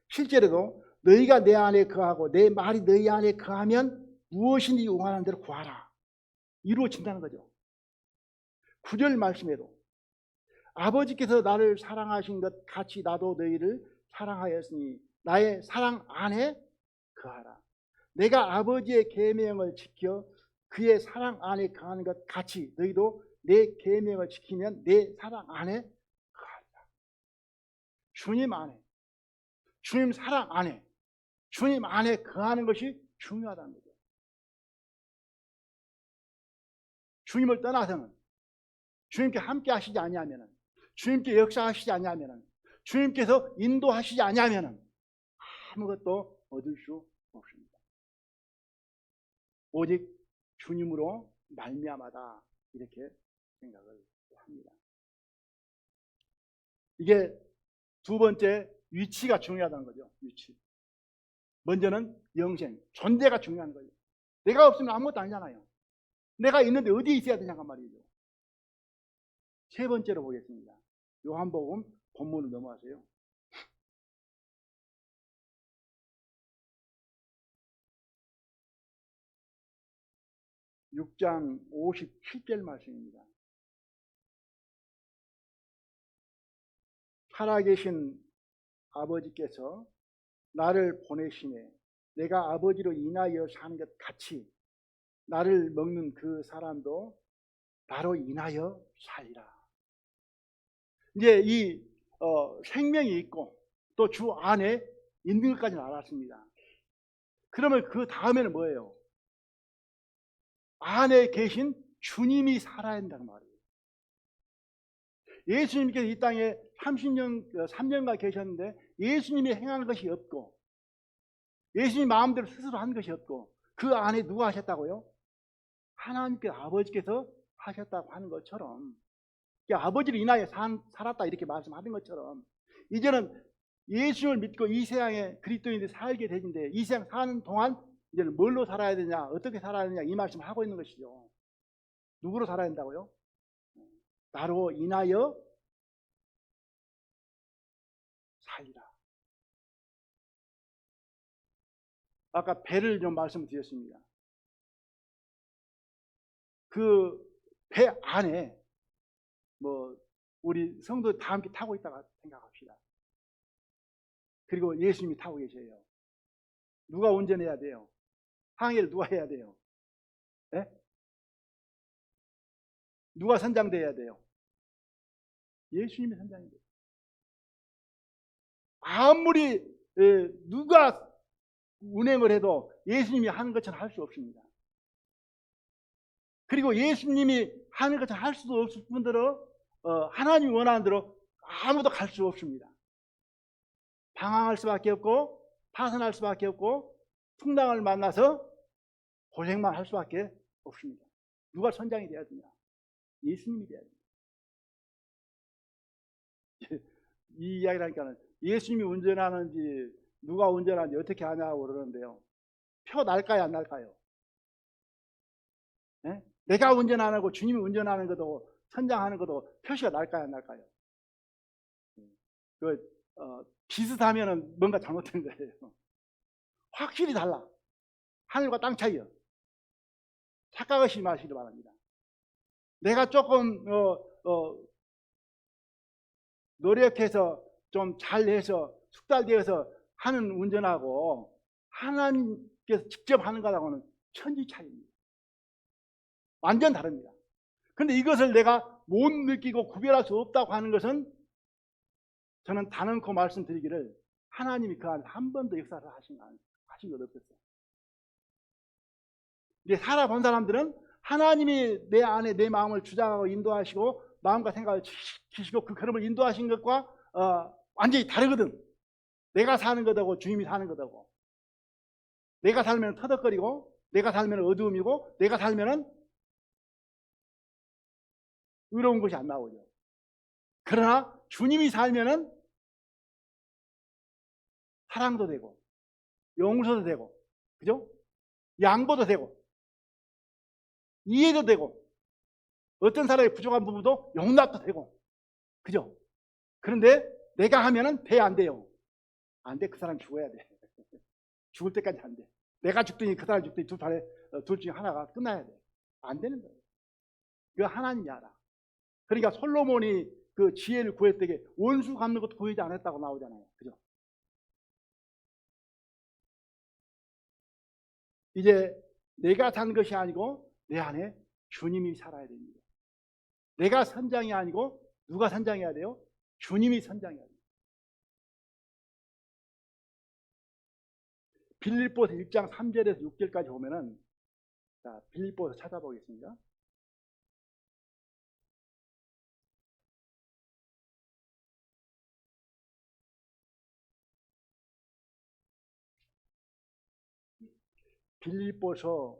실제로도 너희가 내 안에 거하고 내 말이 너희 안에 거하면 무엇인지 원하는 대로 구하라. 이루어진다는 거죠. 9절 말씀에도 아버지께서 나를 사랑하신 것 같이 나도 너희를 사랑하였으니 나의 사랑 안에 거하라. 내가 아버지의 계명을 지켜 그의 사랑 안에 거하는 것 같이 너희도 내 계명을 지키면 내 사랑 안에 거하리라. 주님 안에, 주님 사랑 안에, 주님 안에 거하는 것이 중요하다는 거죠. 주님을 떠나서는, 주님께 함께 하시지 아니하면, 주님께 역사하시지 아니하면, 주님께서 인도하시지 아니하면 아무것도 얻을 수 없습니다. 오직 주님으로 말미암아다, 이렇게 생각을 합니다. 이게 두 번째, 위치가 중요하다는 거죠. 위치. 먼저는 영생, 존재가 중요한 거예요. 내가 없으면 아무것도 아니잖아요. 내가 있는데 어디에 있어야 되냐고 말이죠. 세 번째로 보겠습니다. 요한복음 본문을 넘어가세요. 6장 57절 말씀입니다. 살아계신 아버지께서 나를 보내시매 내가 아버지로 인하여 사는 것 같이 나를 먹는 그 사람도 나로 인하여 살리라. 이제 이 생명이 있고 또 주 안에 있는 것까지는 알았습니다. 그러면 그 다음에는 뭐예요? 안에 계신 주님이 살아야 한다는 말이에요. 예수님께서 이 땅에 3년간 계셨는데 예수님이 행하는 것이 없고 예수님 마음대로 스스로 한 것이 없고 그 안에 누가 하셨다고요? 하나님께서, 아버지께서 하셨다고 하는 것처럼, 아버지를 인하여 살았다 이렇게 말씀하는 것처럼 이제는 예수를 믿고 이 세상에 그리스도인들이 살게 되는데 이 세상 사는 동안 이제는 뭘로 살아야 되냐, 어떻게 살아야 되냐, 이 말씀을 하고 있는 것이죠. 누구로 살아야 된다고요? 나로 인하여 살리라. 아까 배를 좀 말씀드렸습니다. 그 배 안에 우리 성도 다 함께 타고 있다가 생각합시다. 그리고 예수님이 타고 계세요. 누가 운전해야 돼요? 항해를 누가 해야 돼요? 네? 누가 선장돼야 돼요? 예수님이 선장이 돼요. 아무리 누가 운행을 해도 예수님이 하는 것처럼 할 수 없습니다. 그리고 예수님이 하는 것처럼 할 수도 없을 뿐더러 하나님이 원하는 대로 아무도 갈 수 없습니다. 방황할 수밖에 없고 파산할 수밖에 없고 풍랑을 만나서 고생만 할 수밖에 없습니다. 누가 선장이 돼야 되냐? 예수님이 돼야 됩니다. 이 이야기를 하니까 예수님이 운전하는지 누가 운전하는지 어떻게 하냐고 그러는데요. 표 날까요, 안 날까요? 네? 내가 운전 안 하고 주님이 운전하는 것도 선장하는 것도 표시가 날까요, 안 날까요? 비슷하면 뭔가 잘못된 거예요. 확실히 달라. 하늘과 땅 차이요. 착각하시지 마시기 바랍니다. 내가 조금 노력해서 좀 잘해서 숙달되어서 하는 운전하고 하나님께서 직접 하는 것하고는 천지 차이입니다. 완전 다릅니다. 그런데 이것을 내가 못 느끼고 구별할 수 없다고 하는 것은 저는 단언코 말씀드리기를 하나님이 그 안에 한 번도 역사를 하신 것 없었어요. 이제 살아본 사람들은 하나님이 내 안에 내 마음을 주장하고 인도하시고 마음과 생각을 지키시고 그 걸음을 인도하신 것과 완전히 다르거든. 내가 사는 것하고 주님이 사는 것하고. 내가 살면 터덕거리고 내가 살면 어두움이고 내가 살면 의로운 것이 안 나오죠. 그러나 주님이 살면은 사랑도 되고 용서도 되고, 그죠? 양보도 되고 이해도 되고 어떤 사람의 부족한 부분도 용납도 되고, 그죠? 그런데 내가 하면은 돼, 안 돼요? 안 돼. 그 사람 죽어야 돼. 죽을 때까지 안 돼. 내가 죽더니 그 사람 죽더니 둘 중에 하나가 끝나야 돼. 안 되는 거예요. 그거 하나님이 알아. 그러니까 솔로몬이 그 지혜를 구했을 때 원수 갚는 것도 구하지 않았다고 나오잖아요. 그죠? 이제 내가 산 것이 아니고 내 안에 주님이 살아야 됩니다. 내가 선장이 아니고 누가 선장해야 돼요? 주님이 선장해야 돼요. 빌립보서 1장 3절에서 6절까지 보면은, 자, 빌립보서 찾아보겠습니다. 빌립보서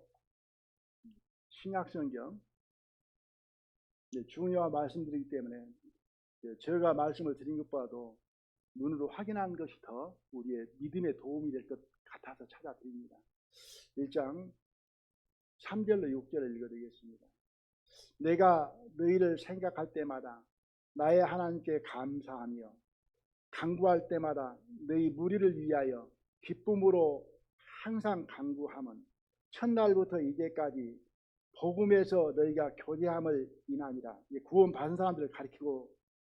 신약성경 중요한 말씀드리기 때문에 제가 말씀을 드린 것보다도 눈으로 확인한 것이 더 우리의 믿음에 도움이 될 것 같아서 찾아드립니다. 1장 3절로 6절을 읽어드리겠습니다. 내가 너희를 생각할 때마다 나의 하나님께 감사하며 간구할 때마다 너희 무리를 위하여 기쁨으로 항상 간구함은 첫날부터 이제까지 복음에서 너희가 교제함을 인하니라. 구원 받은 사람들을 가리키고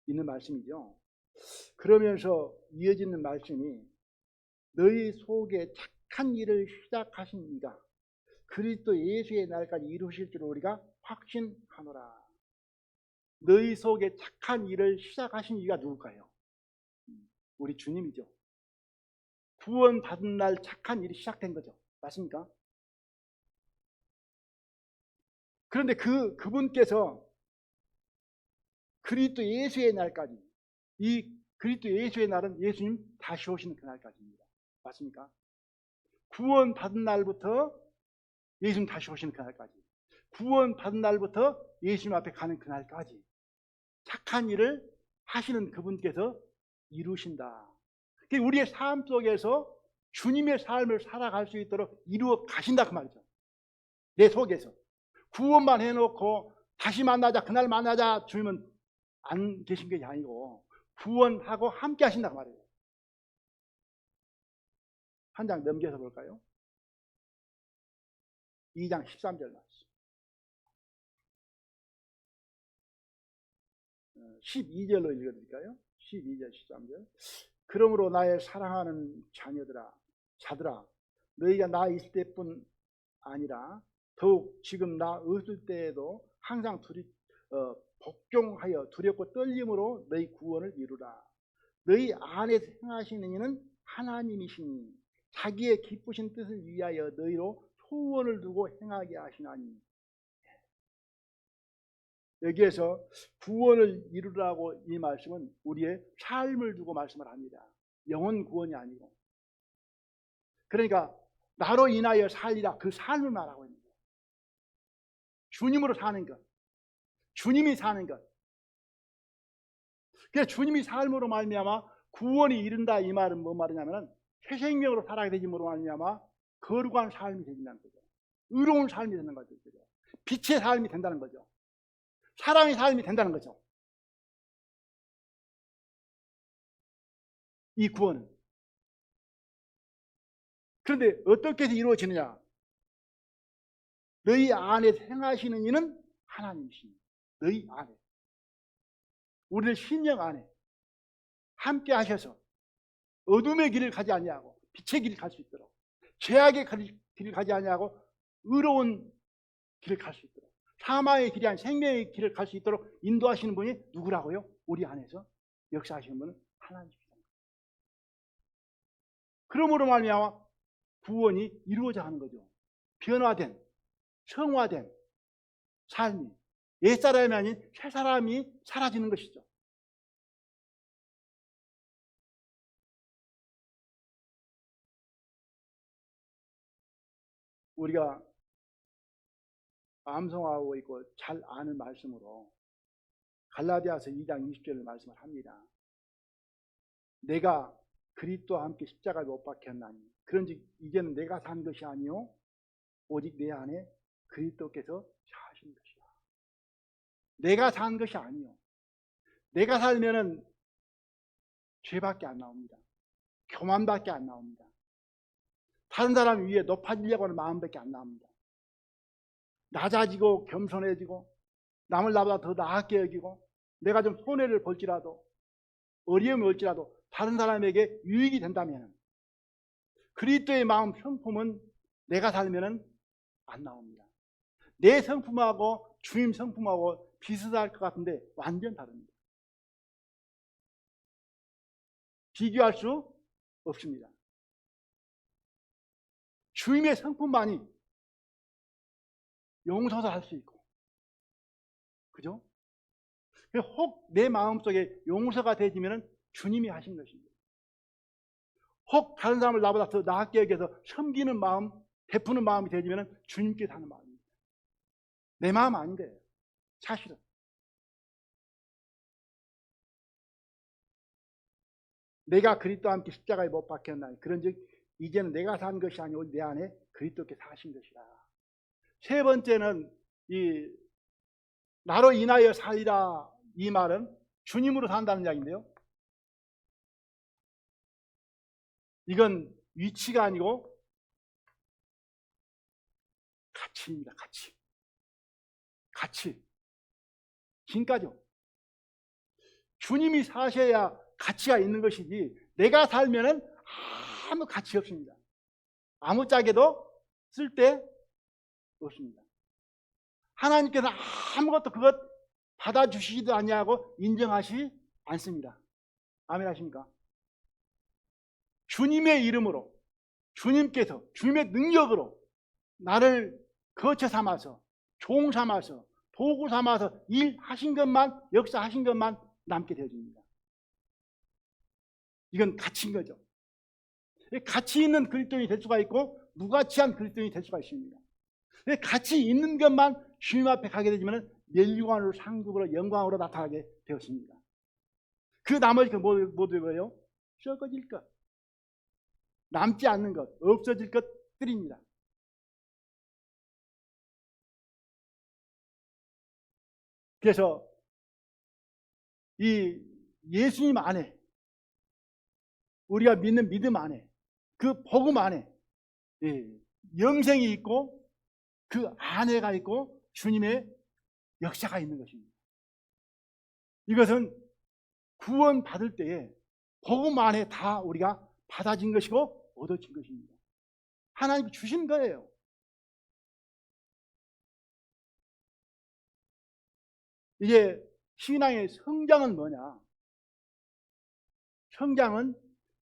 있는 말씀이죠. 그러면서 이어지는 말씀이 너희 속에 착한 일을 시작하신 이가 그리스도 예수의 날까지 이루실 줄 우리가 확신하노라. 너희 속에 착한 일을 시작하신 이가 누굴까요? 우리 주님이죠. 구원 받은 날 착한 일이 시작된 거죠. 맞습니까? 그런데 그분께서 그리스도 예수의 날까지, 이 그리스도 예수의 날은 예수님 다시 오시는 그날까지입니다. 맞습니까? 구원 받은 날부터 예수님 다시 오시는 그날까지, 구원 받은 날부터 예수님 앞에 가는 그날까지 착한 일을 하시는 그분께서 이루신다. 우리의 삶 속에서 주님의 삶을 살아갈 수 있도록 이루어 가신다 그 말이죠. 내 속에서 구원만 해놓고 다시 만나자, 그날 만나자 주님은 안 계신 게 아니고 구원하고 함께 하신다 그 말이에요. 한 장 넘겨서 볼까요? 2장 13절 말씀. 12절로 읽어드릴까요? 12절 13절. 그러므로 나의 사랑하는 자들아 너희가 나 있을 때뿐 아니라 더욱 지금 나 없을 때에도 항상 복종하여 두렵고 떨림으로 너희 구원을 이루라. 너희 안에 행하시는 이는 하나님이시니 자기의 기쁘신 뜻을 위하여 너희로 소원을 두고 행하게 하시나니. 여기에서 구원을 이루라고 이 말씀은 우리의 삶을 두고 말씀을 합니다. 영혼 구원이 아니고. 그러니까 나로 인하여 살리라, 그 삶을 말하고 있는 거예요. 주님으로 사는 것, 주님이 사는 것. 그래서 주님이 삶으로 말미암아 구원이 이른다 이 말은 뭔 말이냐면 새 생명으로 살아야 되지므로 말미암아 거룩한 삶이 된다는 거죠. 의로운 삶이 되는 거죠. 빛의 삶이 된다는 거죠. 사랑의 삶이 된다는 거죠. 이 구원은. 그런데 어떻게 해서 이루어지느냐? 너희 안에 행하시는 이는 하나님이시니. 너희 안에. 우리들 심령 안에 함께 하셔서 어둠의 길을 가지 아니하고 빛의 길을 갈 수 있도록, 죄악의 길을 가지 아니하고 의로운 길을 갈 수 있도록, 사망의 길이 아닌 생명의 길을 갈 수 있도록 인도하시는 분이 누구라고요? 우리 안에서 역사하시는 분은 하나님이십니다. 그러므로 말미암아 구원이 이루어져 가는 거죠. 변화된, 성화된 삶이 옛사람이 아닌 새 사람이 사라지는 것이죠. 우리가 암송하고 있고 잘 아는 말씀으로 갈라디아서 2장 20절을 말씀을 합니다. 내가 그리스도와 함께 십자가에 못 박혔나니 그런즉 이제는 내가 산 것이 아니요 오직 내 안에 그리스도께서 사신 것이다. 내가 산 것이 아니요. 내가 살면은 죄밖에 안 나옵니다. 교만밖에 안 나옵니다. 다른 사람 위에 높아지려고 하는 마음밖에 안 나옵니다. 낮아지고 겸손해지고 남을 나보다 더 나았게 여기고 내가 좀 손해를 볼지라도 어려움이 올지라도 다른 사람에게 유익이 된다면 그리스도의 마음 성품은 내가 살면은 안 나옵니다. 내 성품하고 주님 성품하고 비슷할 것 같은데 완전 다릅니다. 비교할 수 없습니다. 주님의 성품만이 용서도 할 수 있고, 그죠? 혹 내 마음속에 용서가 되지면 주님이 하신 것입니다. 혹 다른 사람을 나보다 더 나았게 여겨서 섬기는 마음 베푸는 마음이 되지면 주님께 사는 마음입니다. 내 마음 아닌 거예요. 사실은. 내가 그리스도와 함께 십자가에 못 박혔나니 그런즉 이제는 내가 산 것이 아니오 내 안에 그리스도께 사신 것이라. 세 번째는 이 나로 인하여 살리라, 이 말은 주님으로 산다는 이야기인데요. 이건 위치가 아니고 가치입니다. 가치. 진가죠. 주님이 사셔야 가치가 있는 것이지 내가 살면은 아무 가치 없습니다. 아무짝에도 쓸데 없습니다. 하나님께서 아무것도 그것 받아주시지도 아니하고 인정하시지 않습니다. 아멘 하십니까? 주님의 이름으로, 주님께서 주님의 능력으로 나를 거처 삼아서, 종 삼아서, 도구 삼아서 일하신 것만, 역사하신 것만 남게 되어집니다. 이건 가치인 거죠. 가치 있는 그리스도인이 될 수가 있고 무가치한 그리스도인이 될 수가 있습니다. 가치 있는 것만 주님 앞에 가게 되지만 멸류관으로, 상급으로, 영광으로 나타나게 되었습니다. 그 나머지 그 모두 뭐예요? 썩어질 것, 남지 않는 것, 없어질 것들입니다. 그래서 이 예수님 안에, 우리가 믿는 믿음 안에, 그 복음 안에 영생이 있고 그 안에가 있고 주님의 역사가 있는 것입니다. 이것은 구원 받을 때에 복음 안에 다 우리가 받아진 것이고 얻어진 것입니다. 하나님이 주신 거예요. 이제 신앙의 성장은 뭐냐? 성장은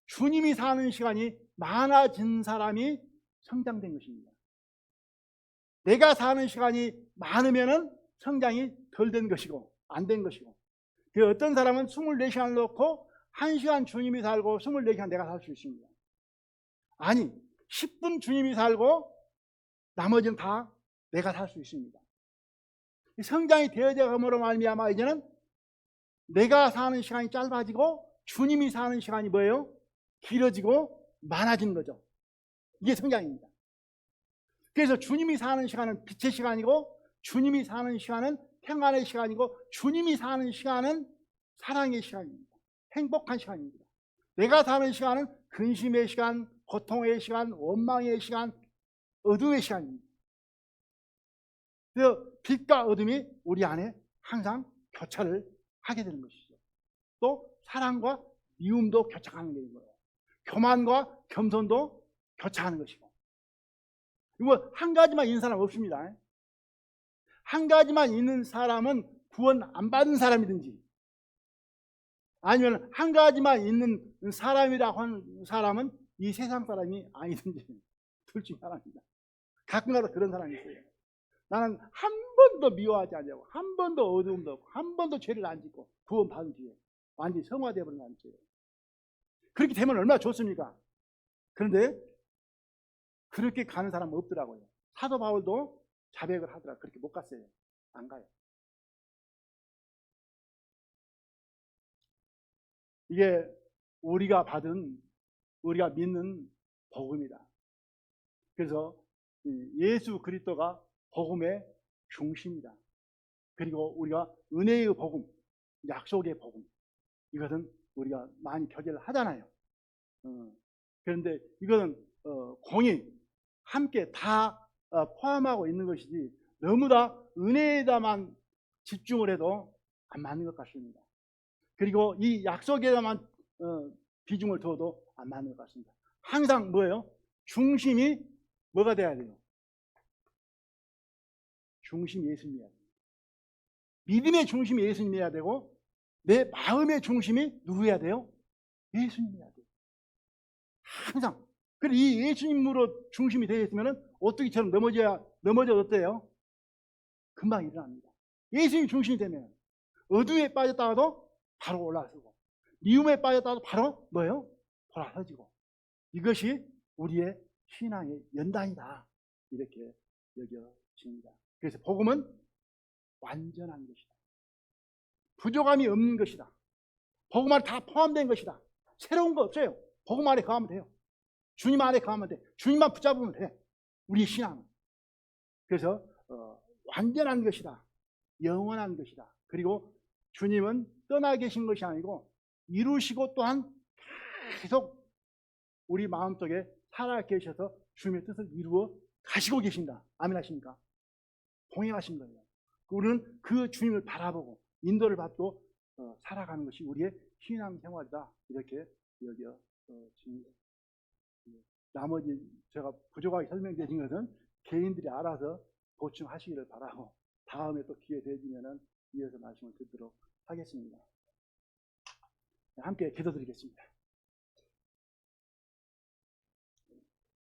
주님이 사는 시간이 많아진 사람이 성장된 것입니다. 내가 사는 시간이 많으면 성장이 덜 된 것이고 안 된 것이고, 어떤 사람은 24시간을 놓고 1시간 주님이 살고 24시간 내가 살 수 있습니다. 아니, 10분 주님이 살고 나머지는 다 내가 살 수 있습니다. 성장이 되어져 감으로 말미암아 이제는 내가 사는 시간이 짧아지고 주님이 사는 시간이 뭐예요? 길어지고 많아지는 거죠. 이게 성장입니다. 그래서 주님이 사는 시간은 빛의 시간이고 주님이 사는 시간은 평안의 시간이고 주님이 사는 시간은 사랑의 시간입니다. 행복한 시간입니다. 내가 사는 시간은 근심의 시간, 고통의 시간, 원망의 시간, 어둠의 시간입니다. 그래서 빛과 어둠이 우리 안에 항상 교차를 하게 되는 것이죠. 또 사랑과 미움도 교차하는 게 있는 거예요. 교만과 겸손도 교차하는 것이고. 이거 한 가지만 있는 사람 없습니다. 한 가지만 있는 사람은 구원 안 받은 사람이든지, 아니면 한 가지만 있는 사람이라고 하는 사람은 이 세상 사람이 아니든지, 둘 중에 하나입니다. 가끔가다 그런 사람이 있어요. 나는 한 번도 미워하지 않냐고, 한 번도 어두움도 없고, 한 번도 죄를 안 짓고 구원 받은 뒤에 완전히 성화되어버린 거 아니에요. 그렇게 되면 얼마나 좋습니까? 그런데 그렇게 가는 사람은 없더라고요. 사도 바울도 자백을 하더라. 그렇게 못 갔어요. 안 가요. 이게 우리가 믿는 복음이다. 그래서 예수 그리스도가 복음의 중심이다. 그리고 우리가 은혜의 복음, 약속의 복음, 이것은 우리가 많이 교제를 하잖아요. 그런데 이거는 공이 함께 다 포함하고 있는 것이지 너무 다 은혜에다만 집중을 해도 안 맞는 것 같습니다. 그리고 이 약속에다만 비중을 둬도 안 맞는 것 같습니다. 항상 뭐예요? 중심이 뭐가 돼야 돼요? 중심이 예수님이어야 돼요. 믿음의 중심이 예수님이어야 되고 내 마음의 중심이 누구여야 돼요? 예수님이어야 돼요. 항상. 그리고 이 예수님으로 중심이 되어 있으면 어떻게 처럼 넘어져 어때요? 금방 일어납니다. 예수님 중심이 되면 어둠에 빠졌다가도 바로 올라서고, 미움에 빠졌다가도 바로 뭐예요? 돌아서지고. 이것이 우리의 신앙의 연단이다. 이렇게 여겨집니다. 그래서 복음은 완전한 것이다. 부족함이 없는 것이다. 복음 안에 다 포함된 것이다. 새로운 거 없어요. 복음 안에 거하면 돼요. 주님 안에 거하면 돼. 주님만 붙잡으면 돼. 우리 신앙은. 그래서 완전한 것이다. 영원한 것이다. 그리고 주님은 떠나 계신 것이 아니고 이루시고 또한 계속 우리 마음속에 살아 계셔서 주님의 뜻을 이루어 가시고 계신다. 아멘 하십니까? 동행하신 거예요. 우리는 그 주님을 바라보고 인도를 받고 살아가는 것이 우리의 신앙생활이다. 이렇게 여겨집니다. 나머지 제가 부족하게 설명드린 것은 개인들이 알아서 보충하시기를 바라고 다음에 또 기회 되시면은 이어서 말씀을 듣도록 하겠습니다. 함께 기도드리겠습니다.